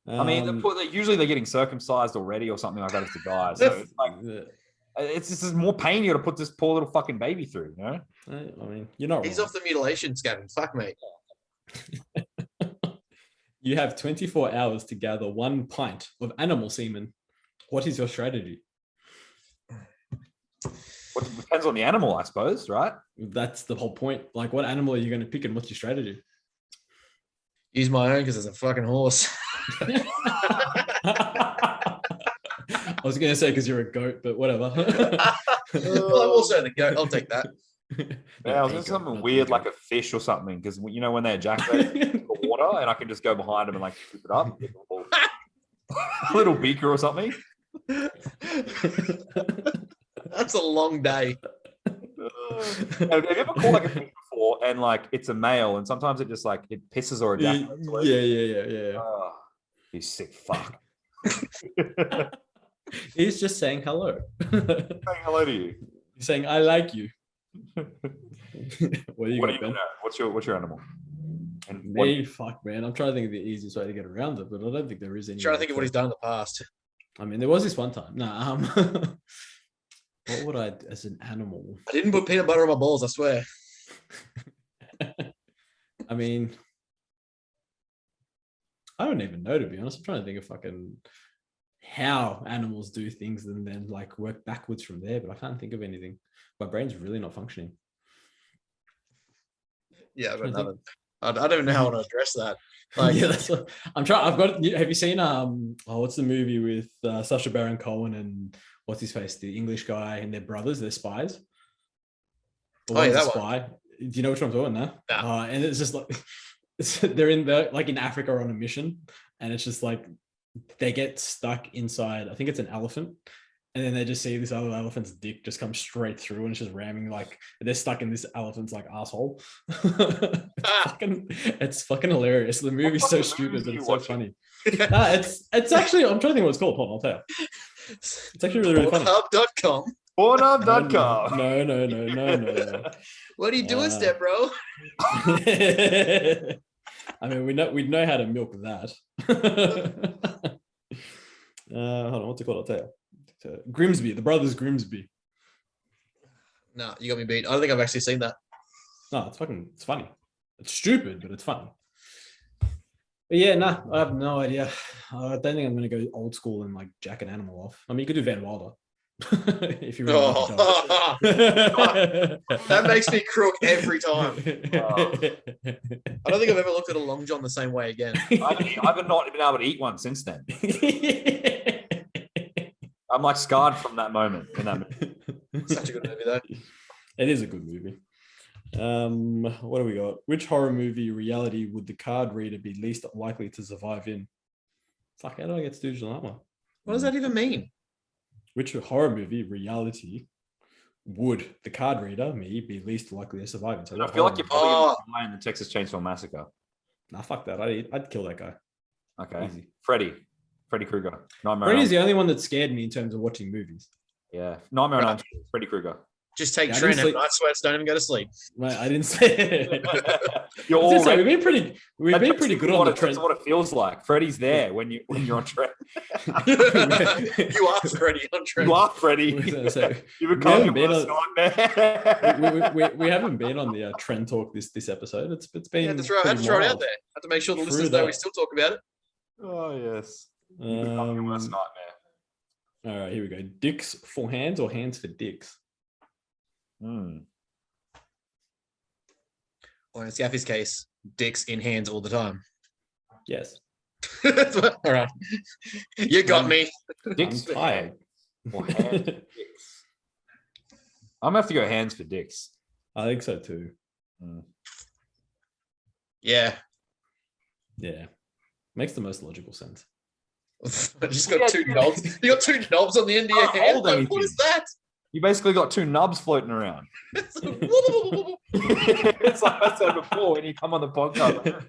[SPEAKER 3] I mean, usually they're getting circumcised already or something like that if it's a guy. So it's like, it's just more pain you got to put this poor little fucking baby through, you know?
[SPEAKER 1] I mean, you're not
[SPEAKER 2] He's
[SPEAKER 1] wrong.
[SPEAKER 2] off the mutilation, Gavin. Fuck me.
[SPEAKER 1] You have 24 hours to gather 1 pint of animal semen. What is your strategy?
[SPEAKER 3] Well, it depends on the animal, I suppose, right?
[SPEAKER 1] That's the whole point. Like, what animal are you going to pick and what's your strategy?
[SPEAKER 2] Use my own because it's a fucking horse.
[SPEAKER 1] I was going to say because you're a goat, but whatever.
[SPEAKER 2] Well, I'm also the goat. I'll take that.
[SPEAKER 3] Yeah, I was in something weird like a fish or something because you know when they ejaculate in the water, and I can just go behind them and like scoop it up, a little beaker or something.
[SPEAKER 2] That's a long day.
[SPEAKER 3] Have you ever caught like a fish before and like it's a male and sometimes it just like it pisses or ejaculates?
[SPEAKER 1] Yeah.
[SPEAKER 3] Oh, you sick fuck.
[SPEAKER 1] He's just saying hello.
[SPEAKER 3] Saying hello to you.
[SPEAKER 1] He's saying I like you. What do you
[SPEAKER 3] know? What's your animal?
[SPEAKER 1] And fuck, man. I'm trying to think of the easiest way to get around it, but I don't think there is any.
[SPEAKER 2] I'm trying to think of what he's done in the past.
[SPEAKER 1] I mean, there was this one time. What would I as an animal?
[SPEAKER 2] I didn't put peanut butter on my balls, I swear.
[SPEAKER 1] I mean, I don't even know, to be honest. I'm trying to think of fucking how animals do things and then like work backwards from there, but I can't think of anything. My brain's really not functioning.
[SPEAKER 2] Yeah, but I don't even know how to address that. Like,
[SPEAKER 1] yeah, that's what I'm trying. I've got. Have you seen what's the movie with Sacha Baron Cohen and what's his face, the English guy, and their brothers, they're spies. One's a spy. One. Do you know which one I'm talking now?
[SPEAKER 2] Nah.
[SPEAKER 1] And it's just like they're in Africa on a mission, and it's just like they get stuck inside. I think it's an elephant. And then they just see this other elephant's dick just come straight through and it's just ramming, like they're stuck in this elephant's like asshole. It's fucking hilarious. The movie's so stupid, but it's so funny. It's actually, I'm trying to think what it's called. Hold on, I'll tell you. It's actually really funny.
[SPEAKER 2] Pornhub.com.
[SPEAKER 3] Pornhub.com.
[SPEAKER 1] No.
[SPEAKER 2] What are you doing, step bro?
[SPEAKER 1] I mean, we know how to milk that. Hold on, what's it called? I'll tell you. Grimsby, the brothers Grimsby.
[SPEAKER 2] No, you got me beat. I don't think I've actually seen that.
[SPEAKER 1] No, it's funny. It's stupid, but it's funny. But yeah, I have no idea. I don't think I'm going to go old school and like jack an animal off. I mean, you could do Van Wilder. If you really want to
[SPEAKER 2] that makes me crook every time. I don't think I've ever looked at a Long John the same way again.
[SPEAKER 3] I've not been able to eat one since then. I'm like scarred from that moment. In that movie.
[SPEAKER 2] Such a good movie, though.
[SPEAKER 1] It is a good movie. What do we got? Which horror movie reality would the card reader be least likely to survive in? Fuck, how do I get stooges on that one?
[SPEAKER 2] What does that even mean?
[SPEAKER 1] Which horror movie reality would the card reader, me, be least likely to survive in? So
[SPEAKER 3] I feel like you're probably going to die in the Texas Chainsaw Massacre.
[SPEAKER 1] Nah, fuck that. I'd kill that guy.
[SPEAKER 3] Okay.
[SPEAKER 1] Easy.
[SPEAKER 3] Freddy Krueger.
[SPEAKER 1] Freddy's the only one that scared me in terms of watching movies.
[SPEAKER 3] Yeah. Nightmare on Elm Street, Freddy Krueger.
[SPEAKER 2] Just take Trent and night sweats, don't even go to sleep.
[SPEAKER 1] Mate, I didn't say it. We've been pretty good on the Trent.
[SPEAKER 3] That's what it feels like. Freddy's there when you're on Trent.
[SPEAKER 2] You are Freddy on Trent.
[SPEAKER 3] You are Freddy. You become
[SPEAKER 1] we haven't been on the Trend Talk this episode. It's been.
[SPEAKER 2] Yeah, that's right. I had to throw it out there. I have to make sure the listeners know we still talk about it.
[SPEAKER 3] Oh yes. Your worst nightmare.
[SPEAKER 1] All right, here we go. Dicks for hands or hands for dicks?
[SPEAKER 2] Or in Scaffy's case, dicks in hands all the time.
[SPEAKER 1] Yes.
[SPEAKER 2] All right. You got me.
[SPEAKER 3] Dicks for hands or hands for dicks? I'm gonna have to go hands for dicks.
[SPEAKER 1] I think so too.
[SPEAKER 2] Yeah.
[SPEAKER 1] Makes the most logical sense.
[SPEAKER 2] I just got two knobs. You got two knobs on the end of your hand. Like, what is that?
[SPEAKER 3] You basically got two nubs floating around. It's like I said before when you come on the podcast.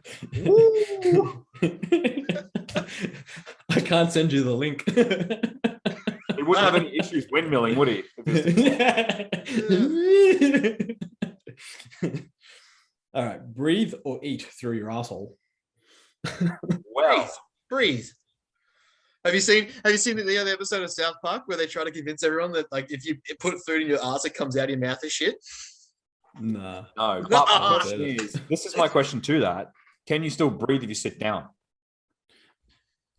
[SPEAKER 1] I can't send you the link.
[SPEAKER 3] He wouldn't have any issues windmilling, would
[SPEAKER 1] he? All right, breathe or eat through your asshole.
[SPEAKER 2] Well, breathe. Have you seen the other episode of South Park where they try to convince everyone that like if you put food in your ass, it comes out of your mouth as shit?
[SPEAKER 1] Nah.
[SPEAKER 3] No. But my question is, this is my question to that. Can you still breathe if you sit down?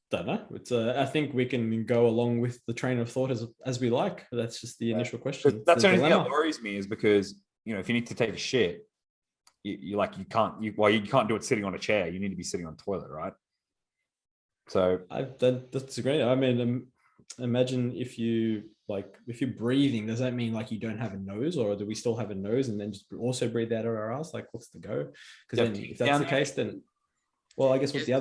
[SPEAKER 1] Don't know. It's I think we can go along with the train of thought as we like. That's just the initial question.
[SPEAKER 3] That's the only thing that worries me is because if you need to take a shit, you can't do it sitting on a chair. You need to be sitting on a toilet, right? So
[SPEAKER 1] I disagree. I mean, imagine if you like if you're breathing, does that mean like you don't have a nose, or do we still have a nose and then just also breathe out of our ass? Like, what's the go? Because then if that's the case, then well, I guess what the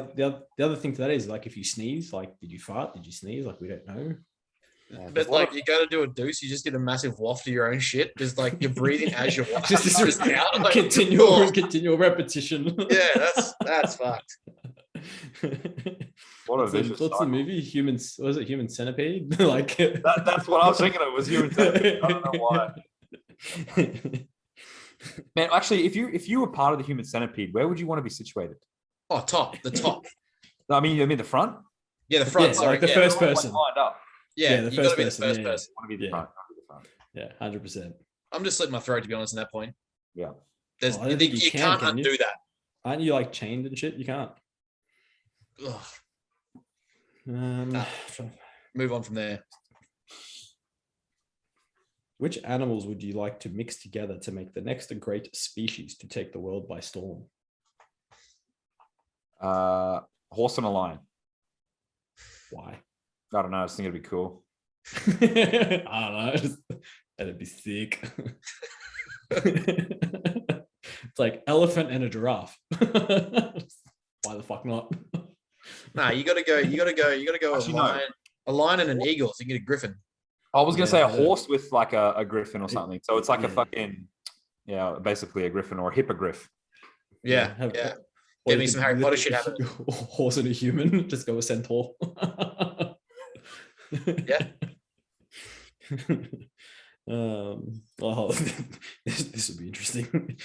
[SPEAKER 1] other thing to that is like if you sneeze, like did you fart? Did you sneeze? Like we don't know.
[SPEAKER 2] But like you go to do a deuce, you just get a massive waft of your own shit. Just like you're breathing as you're
[SPEAKER 1] just
[SPEAKER 2] out. Like,
[SPEAKER 1] continual repetition.
[SPEAKER 2] Yeah, that's fucked.
[SPEAKER 3] What a vicious
[SPEAKER 1] what's the movie? Was it Human Centipede? Like
[SPEAKER 3] that's what I was thinking of, was Human Centipede. I don't know why. Man, actually, if you were part of the Human Centipede, where would you want to be situated?
[SPEAKER 2] Oh, the top.
[SPEAKER 3] I mean the front?
[SPEAKER 2] Yeah, the front.
[SPEAKER 1] Yeah,
[SPEAKER 2] sorry,
[SPEAKER 1] like the first person.
[SPEAKER 3] Lined up.
[SPEAKER 2] Yeah,
[SPEAKER 1] the
[SPEAKER 2] you
[SPEAKER 1] first
[SPEAKER 2] gotta be the
[SPEAKER 1] person.
[SPEAKER 2] first
[SPEAKER 1] Yeah,
[SPEAKER 2] person.
[SPEAKER 3] I want to be the front. I want to be the front.
[SPEAKER 1] Yeah, 100%.
[SPEAKER 2] I'm just slitting my throat, to be honest, in that point.
[SPEAKER 3] Yeah.
[SPEAKER 2] There's
[SPEAKER 1] Well, I don't think
[SPEAKER 2] you can't
[SPEAKER 1] can you?
[SPEAKER 2] undo that.
[SPEAKER 1] Aren't you like chained and shit? You can't.
[SPEAKER 2] Ugh.
[SPEAKER 1] Um,
[SPEAKER 2] Move on from there.
[SPEAKER 1] Which animals would you like to mix together to make the next great species to take the world by storm?
[SPEAKER 3] Horse and a lion.
[SPEAKER 1] Why?
[SPEAKER 3] I don't know. I just think it'd be cool.
[SPEAKER 1] I don't know. That'd be sick. It's like elephant and a giraffe. Why the fuck not?
[SPEAKER 2] Nah, you gotta go
[SPEAKER 3] Actually, no.
[SPEAKER 2] a lion and an eagle, so you get a griffin.
[SPEAKER 3] I was gonna
[SPEAKER 1] Yeah,
[SPEAKER 3] say a
[SPEAKER 1] I know.
[SPEAKER 3] horse with like a griffin or something. So it's like a
[SPEAKER 1] Yeah.
[SPEAKER 3] fucking basically a griffin or a hippogriff.
[SPEAKER 2] Yeah.
[SPEAKER 1] have-
[SPEAKER 2] Yeah.
[SPEAKER 1] or
[SPEAKER 2] Get me
[SPEAKER 1] you
[SPEAKER 2] some
[SPEAKER 1] could
[SPEAKER 2] Harry Potter
[SPEAKER 1] lift
[SPEAKER 2] shit happening.
[SPEAKER 1] Horse and a human. Just go with centaur.
[SPEAKER 2] Yeah.
[SPEAKER 1] Well, this would be interesting.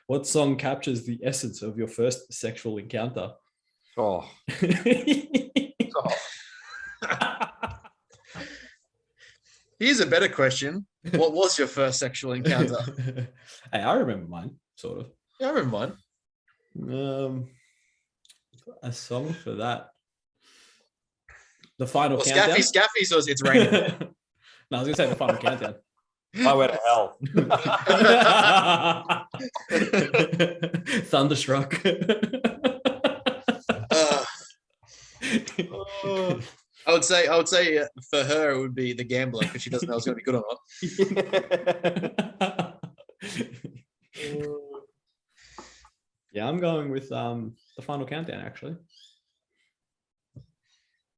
[SPEAKER 1] What song captures the essence of your first sexual encounter?
[SPEAKER 3] Oh.
[SPEAKER 2] Here's a better question. What was your first sexual encounter?
[SPEAKER 1] Hey, I remember mine, sort of.
[SPEAKER 2] Yeah, I remember mine.
[SPEAKER 1] A song for that. The final
[SPEAKER 2] Well,
[SPEAKER 1] countdown.
[SPEAKER 2] Scaffy says it's raining.
[SPEAKER 1] No, I was gonna say the final countdown.
[SPEAKER 3] I went to hell.
[SPEAKER 1] Thunderstruck.
[SPEAKER 2] I would say for her it would be The Gambler, because she doesn't know it's going to be good or not.
[SPEAKER 1] Yeah, I'm going with the final countdown actually.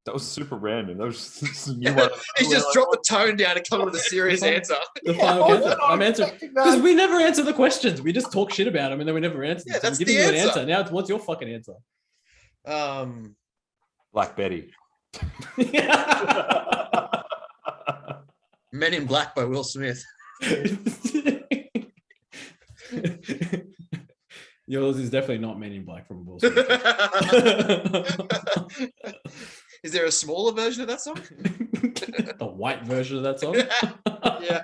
[SPEAKER 3] That was super random. That was just a new one.
[SPEAKER 2] He's just dropped the tone down and come up with a serious answer.
[SPEAKER 1] The final countdown. I'm answering because we never answer the questions. We just talk shit about them and then we never answer them.
[SPEAKER 2] Yeah, that's
[SPEAKER 1] I'm giving
[SPEAKER 2] the
[SPEAKER 1] you an
[SPEAKER 2] answer.
[SPEAKER 1] answer. Now, what's your fucking answer?
[SPEAKER 3] Black Betty.
[SPEAKER 2] Men in Black by Will Smith.
[SPEAKER 1] Yours is definitely not Men in Black from Will Smith.
[SPEAKER 2] Is there a smaller version of that song?
[SPEAKER 1] The white version of that song.
[SPEAKER 2] Yeah.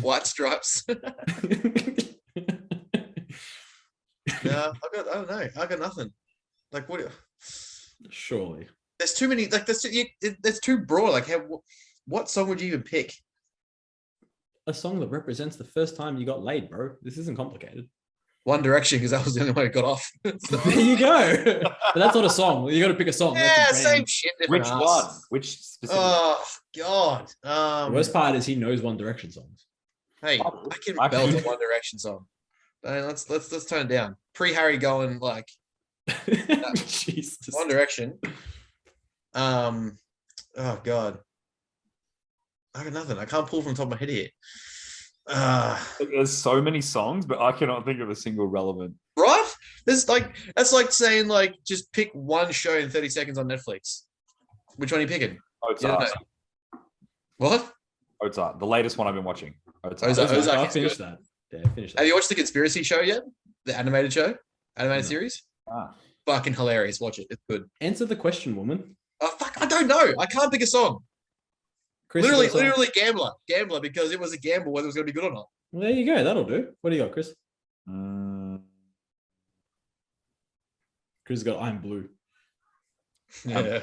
[SPEAKER 2] White Stripes. No, I don't know. I got nothing. Like what?
[SPEAKER 1] Surely.
[SPEAKER 2] There's too many. Like that's too broad. Like what song would you even pick?
[SPEAKER 1] A song that represents the first time you got laid, bro. This isn't complicated.
[SPEAKER 2] One Direction, because that was the only way it got off.
[SPEAKER 1] There you go. But that's not a song. You got to pick a song.
[SPEAKER 2] Yeah,
[SPEAKER 1] That's a brand.
[SPEAKER 2] same shit. different
[SPEAKER 3] Which
[SPEAKER 2] ass.
[SPEAKER 3] one? Which specific?
[SPEAKER 2] Oh God.
[SPEAKER 1] The worst part is he knows One Direction songs.
[SPEAKER 2] Hey, I can belt a One Direction song. Let's tone it down. Pre-Harry going like
[SPEAKER 1] Jesus.
[SPEAKER 2] One Direction. Oh God. I got nothing. I can't pull from the top of my head here.
[SPEAKER 3] There's so many songs, but I cannot think of a single relevant.
[SPEAKER 2] Right? That's like saying like just pick one show in 30 seconds on Netflix. Which one are you picking?
[SPEAKER 3] Ozark.
[SPEAKER 2] What?
[SPEAKER 3] Ozark. The latest one I've been watching.
[SPEAKER 2] Ozark.
[SPEAKER 1] I
[SPEAKER 2] is
[SPEAKER 1] finished
[SPEAKER 2] good.
[SPEAKER 1] that. Yeah, I finished that.
[SPEAKER 2] Have you watched the Conspiracy Show yet? The animated show? Animated
[SPEAKER 1] No.
[SPEAKER 2] series?
[SPEAKER 3] Ah.
[SPEAKER 2] Fucking hilarious. Watch it. It's good.
[SPEAKER 1] Answer the question, woman.
[SPEAKER 2] Oh fuck, I don't know. I can't pick a song.
[SPEAKER 1] Chris, you got a song?
[SPEAKER 2] Literally Gambler, because it was a gamble whether it was going to be good or not.
[SPEAKER 1] Well, there you go. That'll do. What do you got, Chris? Chris has got I'm Blue.
[SPEAKER 2] Yeah.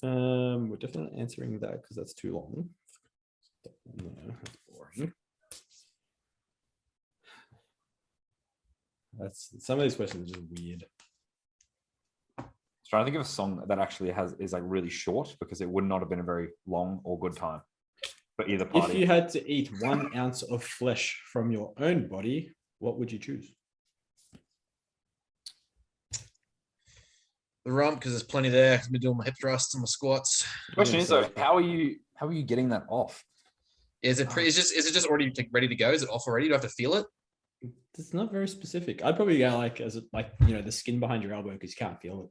[SPEAKER 1] We're definitely answering that because that's too long. No, that's boring. That's some of these questions are just weird.
[SPEAKER 3] Trying to think of a song that actually is like really short because it would not have been a very long or good time for either party.
[SPEAKER 1] If you had to eat 1 ounce of flesh from your own body, what would you choose?
[SPEAKER 2] The rump, because there's plenty there. I've been doing my hip thrusts and my squats.
[SPEAKER 3] The question is though, how are you getting that off?
[SPEAKER 2] Is it just already ready to go? Is it off already? Do you have to feel it?
[SPEAKER 1] It's not very specific. I'd probably go like the skin behind your elbow because you can't feel it.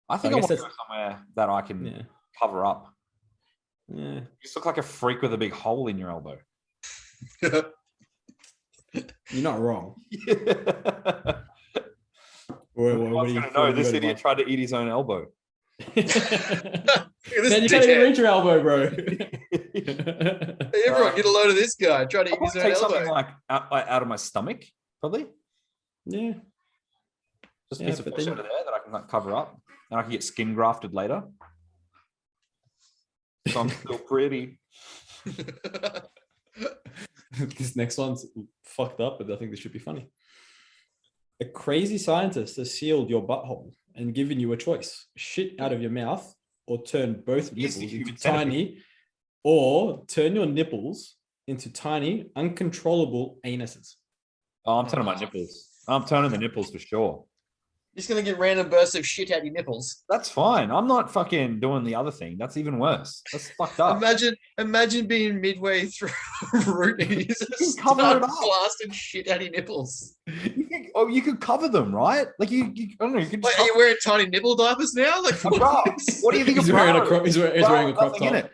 [SPEAKER 3] I think I want to go somewhere that I can cover up.
[SPEAKER 1] Yeah.
[SPEAKER 3] You just look like a freak with a big hole in your elbow.
[SPEAKER 1] You're not wrong.
[SPEAKER 3] What do you know? This idiot tried to eat his own elbow.
[SPEAKER 1] Man, you can't even reach your elbow, bro.
[SPEAKER 2] Hey, everyone, get a load of this guy. Try to eat his own elbow.
[SPEAKER 3] Something like out of my stomach, probably.
[SPEAKER 1] Yeah.
[SPEAKER 3] Just a piece of flesh out of there that I can like cover up, and I can get skin grafted later. So I'm still pretty.
[SPEAKER 1] This next one's fucked up, but I think this should be funny. A crazy scientist has sealed your butthole and given you a choice: shit out of your mouth, or turn both nipples into tiny, or turn your nipples into tiny, uncontrollable anuses.
[SPEAKER 3] Oh, I'm turning my nipples. I'm turning the nipples for sure.
[SPEAKER 2] You're just gonna get random bursts of shit out your nipples.
[SPEAKER 3] That's fine. I'm not fucking doing the other thing. That's even worse. That's fucked up.
[SPEAKER 2] Imagine being midway through route and you just
[SPEAKER 3] cover it up,
[SPEAKER 2] blasting shit out your nipples.
[SPEAKER 3] You could cover them, right? Like you I don't know. You could.
[SPEAKER 2] Wait, are you wearing tiny nipple diapers now? Like
[SPEAKER 3] what do you think?
[SPEAKER 1] He's wearing a crop. He's wearing a crop top.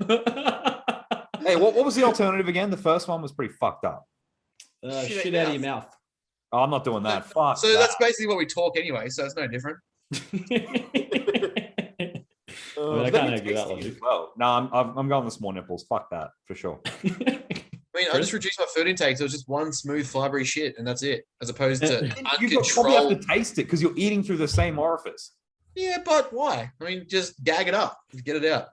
[SPEAKER 3] Hey, what was the alternative again? The first one was pretty fucked up.
[SPEAKER 1] Shit out of your mouth.
[SPEAKER 3] Oh, I'm not doing that. Fuck.
[SPEAKER 2] So that's basically what we talk anyway. So it's no different.
[SPEAKER 1] I can't argue that logic.
[SPEAKER 3] Well, no, I'm going with small nipples. Fuck that for sure.
[SPEAKER 2] I mean, I just reduced my food intake, so it's just one smooth, fibery shit, and that's it. As opposed to
[SPEAKER 3] you probably have to taste it because you're eating through the same orifice.
[SPEAKER 2] Yeah, but why? I mean, just gag it up, just get it out.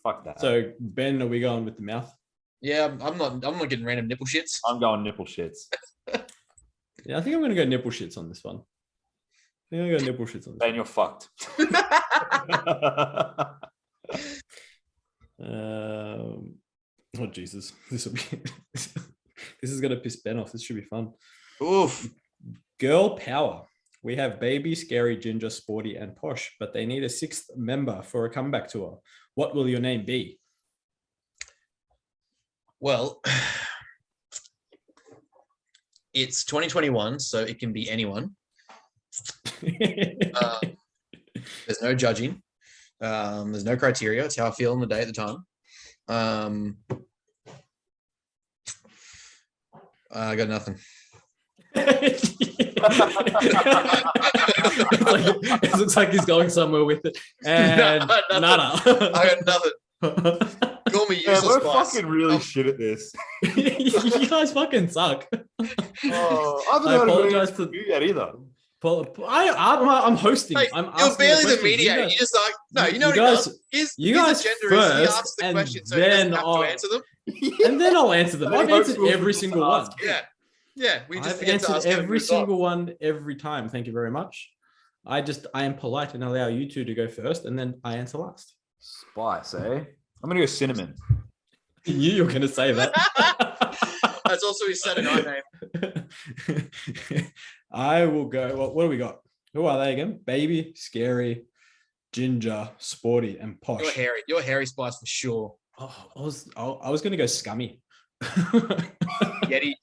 [SPEAKER 3] Fuck that.
[SPEAKER 1] So Ben, are we going with the mouth?
[SPEAKER 2] Yeah, I'm not getting random nipple shits.
[SPEAKER 3] I'm going nipple shits.
[SPEAKER 1] Yeah, I think I'm going to go nipple shits on this one. I think I'm going to go nipple shits on this
[SPEAKER 3] Ben, you're fucked.
[SPEAKER 1] Oh, Jesus. This is going to piss Ben off. This should be fun.
[SPEAKER 2] Oof.
[SPEAKER 1] Girl power. We have Baby, Scary, Ginger, Sporty, and Posh, but they need a 6th member for a comeback tour. What will your name be?
[SPEAKER 2] Well, it's 2021, so it can be anyone. There's no judging. There's no criteria. It's how I feel on the day at the time. I got nothing.
[SPEAKER 1] It looks like he's going somewhere with it. And nada.
[SPEAKER 2] I got nothing. Call me useless.
[SPEAKER 3] We're fucking really shit at this.
[SPEAKER 1] You guys fucking suck.
[SPEAKER 3] I apologize to you yet either.
[SPEAKER 1] I'm hosting.
[SPEAKER 2] Hey, you're barely the mediator. You just like, no, you know what
[SPEAKER 1] guys,
[SPEAKER 2] he does? He asks the question, so he doesn't have to answer them.
[SPEAKER 1] And then I'll answer them. I've answered every single one.
[SPEAKER 2] Yeah. We just
[SPEAKER 1] I've answered every single one every time. Thank you very much. I am polite and allow you two to go first, and then I answer last.
[SPEAKER 3] Spice, eh? I'm gonna go cinnamon.
[SPEAKER 1] I knew you were gonna say that.
[SPEAKER 2] That's also his Saturday name.
[SPEAKER 1] I will go. What do we got? Who are they again? Baby, Scary, Ginger, Sporty, and Posh.
[SPEAKER 2] You're Harry Spice for sure.
[SPEAKER 1] Oh, I was gonna go Scummy.
[SPEAKER 2] Yeti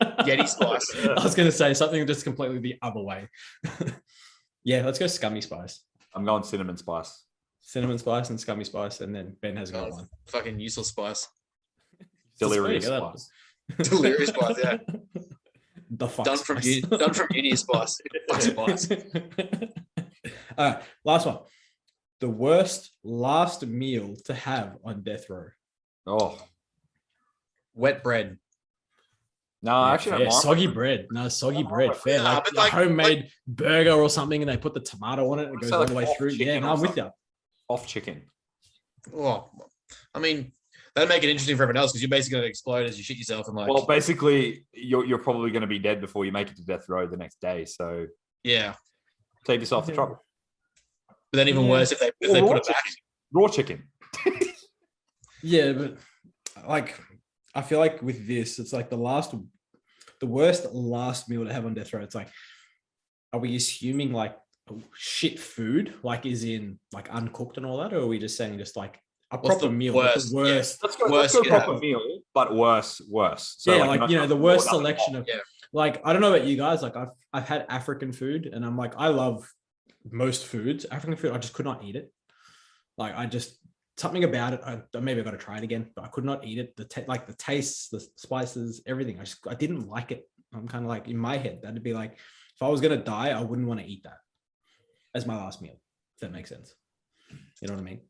[SPEAKER 2] Spice.
[SPEAKER 1] I was gonna say something just completely the other way. Yeah, let's go Scummy Spice.
[SPEAKER 3] I'm going Cinnamon Spice.
[SPEAKER 1] Cinnamon Spice and Scummy Spice, and then Ben has got one.
[SPEAKER 2] Fucking useless Spice.
[SPEAKER 3] Delirious Spice.
[SPEAKER 2] Delirious Spice, yeah.
[SPEAKER 1] The fuck
[SPEAKER 2] done from uni Spice. Fuck Spice.
[SPEAKER 1] All right, last one. The worst last meal to have on death row.
[SPEAKER 3] Oh,
[SPEAKER 2] wet bread.
[SPEAKER 3] No, actually,
[SPEAKER 1] soggy bread. No, soggy bread. Fair, like a homemade burger or something, and they put the tomato on it. And it goes all the way through. Yeah, no, I'm with you.
[SPEAKER 3] Off chicken.
[SPEAKER 2] Oh, I mean, that'd make it interesting for everyone else because you're basically going to explode as you shit yourself and like.
[SPEAKER 3] Well, basically, you're probably going to be dead before you make it to death row the next day. So
[SPEAKER 2] yeah,
[SPEAKER 3] save yourself the trouble.
[SPEAKER 2] But then even worse if they put it back.
[SPEAKER 3] Raw chicken.
[SPEAKER 1] Yeah, but like I feel like with this, it's like the worst last meal to have on death row. It's like, are we assuming like shit food, like is in like uncooked and all that, or are we just saying just like a proper meal?
[SPEAKER 2] Worst,
[SPEAKER 1] the worst.
[SPEAKER 2] Yeah.
[SPEAKER 3] Let's go proper meal, but worse. So
[SPEAKER 1] yeah, like the worst selection of.
[SPEAKER 2] Yeah.
[SPEAKER 1] Like I don't know about you guys. Like I've had African food, and I'm like I love most foods. African food, I just could not eat it. Like I just something about it. Maybe I got to try it again, but I could not eat it. The tastes, the spices, everything. I didn't like it. I'm kind of like in my head that'd be like if I was gonna die, I wouldn't want to eat that as my last meal. If that makes sense. You know what I mean?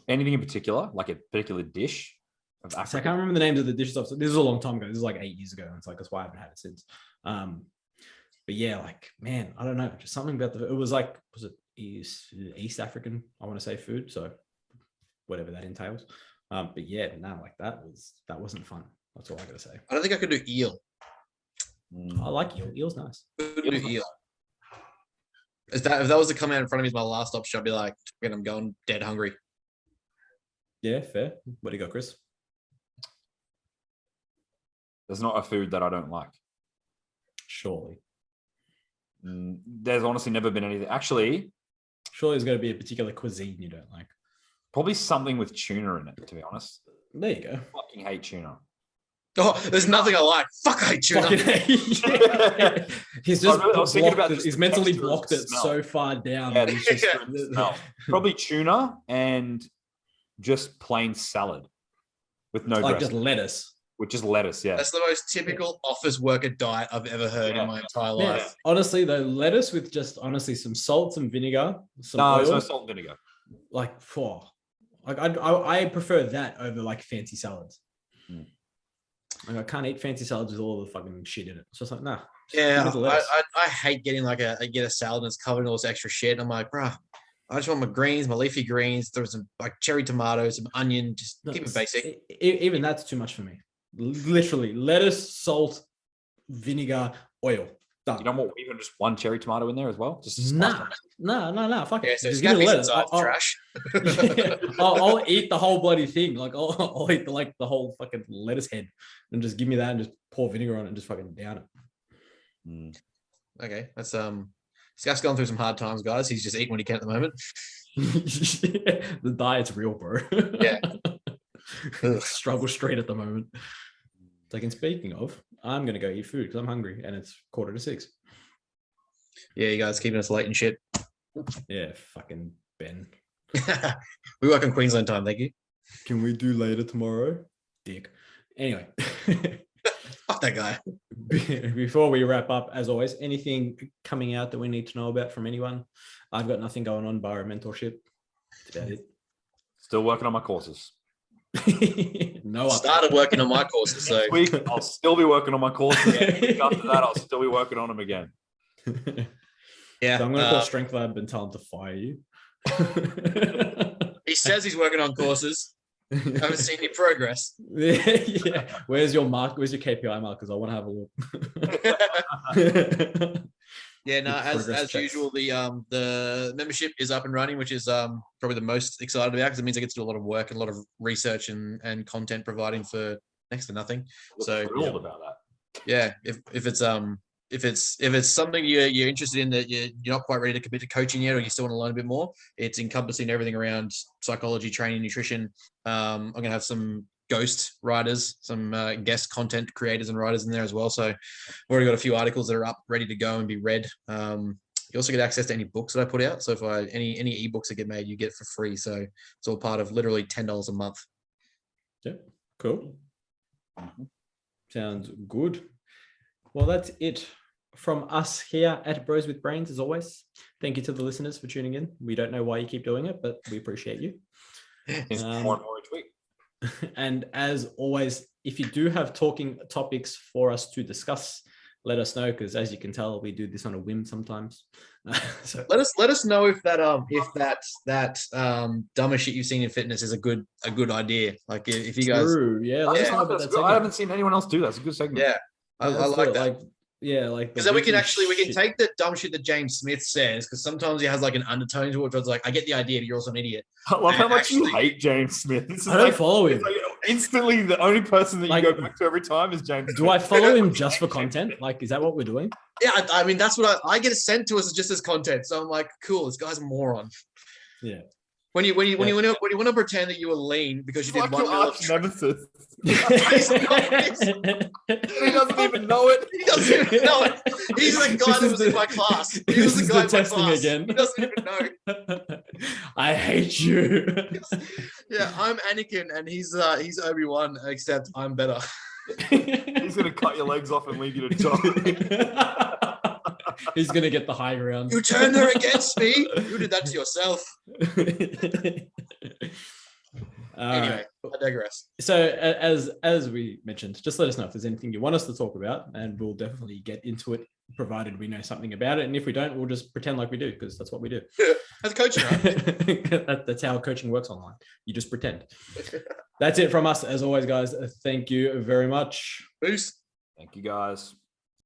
[SPEAKER 3] Anything in particular, like a particular dish of Africa?
[SPEAKER 1] So I can't remember the names of the dishes. This is a long time ago. This is like 8 years ago. And it's like that's why I haven't had it since. But yeah, like man, I don't know. Just something about it was it East African? I want to say food. So whatever that entails. But yeah, like that wasn't fun. That's all I gotta say.
[SPEAKER 2] I don't think I could do eel.
[SPEAKER 1] I like eel. Eel's nice.
[SPEAKER 2] Eel. If that was to come out in front of me as my last option, I'd be like, I'm going dead hungry.
[SPEAKER 1] Yeah, fair. What do you got, Chris?
[SPEAKER 3] There's not a food that I don't like.
[SPEAKER 1] Surely.
[SPEAKER 3] There's honestly never been anything. Actually,
[SPEAKER 1] surely there's going to be a particular cuisine you don't like.
[SPEAKER 3] Probably something with tuna in it, to be honest.
[SPEAKER 1] There you go.
[SPEAKER 3] I fucking hate tuna.
[SPEAKER 2] Oh, there's nothing I like. Fuck, I hate tuna.
[SPEAKER 1] Yeah. He's just he's mentally blocked it
[SPEAKER 3] smell.
[SPEAKER 1] So far down.
[SPEAKER 3] Yeah, it's just smell. Probably tuna and just plain salad with no
[SPEAKER 1] like
[SPEAKER 3] dressing.
[SPEAKER 1] just lettuce.
[SPEAKER 3] Which is lettuce, yeah.
[SPEAKER 2] That's the most typical office worker diet I've ever heard in my entire life.
[SPEAKER 1] Yeah. Honestly, though, lettuce with just some salt, some vinegar, some
[SPEAKER 3] no,
[SPEAKER 1] oil.
[SPEAKER 3] there's no salt and vinegar.
[SPEAKER 1] Like I prefer that over like fancy salads. Like I can't eat fancy salads with all the fucking shit in it. It's just like nah.
[SPEAKER 2] Yeah, I hate getting like I get a salad and it's covered in all this extra shit. I'm like, bruh, I just want my greens, my leafy greens. There's some like cherry tomatoes, some onion. Just keep it basic.
[SPEAKER 1] Even that's too much for me. Literally, lettuce, salt, vinegar, oil. Done.
[SPEAKER 3] You don't want even just one cherry tomato in there as well? Just
[SPEAKER 1] nah. Fuck
[SPEAKER 2] yeah,
[SPEAKER 1] it.
[SPEAKER 2] so
[SPEAKER 1] just give me lettuce.
[SPEAKER 2] Trash.
[SPEAKER 1] I'll eat the whole bloody thing. Like I'll eat the whole fucking lettuce head and just give me that and just pour vinegar on it and just fucking down it.
[SPEAKER 2] Okay, that's this guy's gone through some hard times, guys. He's just eating what he can at the moment.
[SPEAKER 1] The diet's real, bro.
[SPEAKER 2] Yeah.
[SPEAKER 1] Struggle straight at the moment. Like, and speaking of, I'm gonna go eat food because I'm hungry and it's 5:45.
[SPEAKER 2] Yeah, you guys keeping us late and shit.
[SPEAKER 1] Yeah, fucking Ben.
[SPEAKER 2] We work on Queensland time, thank you.
[SPEAKER 1] Can we do later tomorrow? Dick. Anyway.
[SPEAKER 2] Fuck that guy.
[SPEAKER 1] Before we wrap up, as always, anything coming out that we need to know about from anyone? I've got nothing going on bar a mentorship. That's about it.
[SPEAKER 3] Still working on my courses.
[SPEAKER 1] No,
[SPEAKER 2] started working on my courses. So
[SPEAKER 3] next week I'll still be working on my courses. After that, I'll still be working on them again.
[SPEAKER 1] Yeah, so I'm going to call Strength Lab and tell them to fire you.
[SPEAKER 2] He says he's working on courses. I haven't seen any progress.
[SPEAKER 1] Yeah. Where's your mark? Where's your KPI mark? Because I want to have a look.
[SPEAKER 2] Yeah, no, as usual, the membership is up and running, which is probably the most excited about because it means I get to do a lot of work and a lot of research and content providing for next to nothing. So
[SPEAKER 3] thrilled about that.
[SPEAKER 2] Yeah, if it's something you're interested in that you're not quite ready to commit to coaching yet, or you still want to learn a bit more, it's encompassing everything around psychology, training, nutrition. I'm gonna have some ghost writers, some guest content creators and writers in there as well. So I've already got a few articles that are up, ready to go and be read. You also get access to any books that I put out. So if any ebooks that get made, you get for free. So it's all part of literally $10 a month.
[SPEAKER 1] Yeah, cool. Sounds good. Well, that's it from us here at Bros with Brains. As always, thank you to the listeners for tuning in. We don't know why you keep doing it, but we appreciate you.
[SPEAKER 3] It's more and more each week.
[SPEAKER 1] And as always, if you do have talking topics for us to discuss, let us know, because as you can tell, we do this on a whim sometimes. So
[SPEAKER 2] let us know if that dumbest shit you've seen in fitness is a good idea. Like if you guys,
[SPEAKER 1] yeah, let us know about that segment.
[SPEAKER 3] I haven't seen anyone else do that. It's a good segment.
[SPEAKER 2] yeah, I like that.
[SPEAKER 1] Because
[SPEAKER 2] then we can take the dumb shit that James Smith says, because sometimes he has like an undertone to it. Where it's like, I get the idea, but you're also an idiot.
[SPEAKER 3] I love how much you hate James Smith.
[SPEAKER 1] I don't follow him.
[SPEAKER 3] Like, instantly, the only person that you go back to every time is James.
[SPEAKER 1] Do I follow him just for content? Like, is that what we're doing?
[SPEAKER 2] Yeah, I mean that's what I get sent to us just as content. So I'm like, cool, this guy's a moron.
[SPEAKER 1] Yeah.
[SPEAKER 2] When you want to pretend that you were lean because you did 1 mil of
[SPEAKER 3] nemesis.
[SPEAKER 2] He
[SPEAKER 3] doesn't even know it.
[SPEAKER 2] He doesn't even know it. He's the guy that was in my class. He was the guy in my
[SPEAKER 1] testing
[SPEAKER 2] class.
[SPEAKER 1] again.
[SPEAKER 2] He doesn't even know.
[SPEAKER 1] I hate you.
[SPEAKER 2] Yeah, I'm Anakin and he's Obi-Wan, except I'm better.
[SPEAKER 3] He's gonna cut your legs off and leave you to die.
[SPEAKER 1] He's gonna get the high ground.
[SPEAKER 2] You turned her against me. You did that to yourself. Anyway, I digress.
[SPEAKER 1] So as we mentioned, just let us know if there's anything you want us to talk about, and we'll definitely get into it, provided we know something about it. And if we don't, we'll just pretend like we do, because that's what we do.
[SPEAKER 2] That's coaching, right?
[SPEAKER 1] That's how coaching works online. You just pretend. That's it from us. As always, guys, thank you very much.
[SPEAKER 2] Peace.
[SPEAKER 3] Thank you, guys.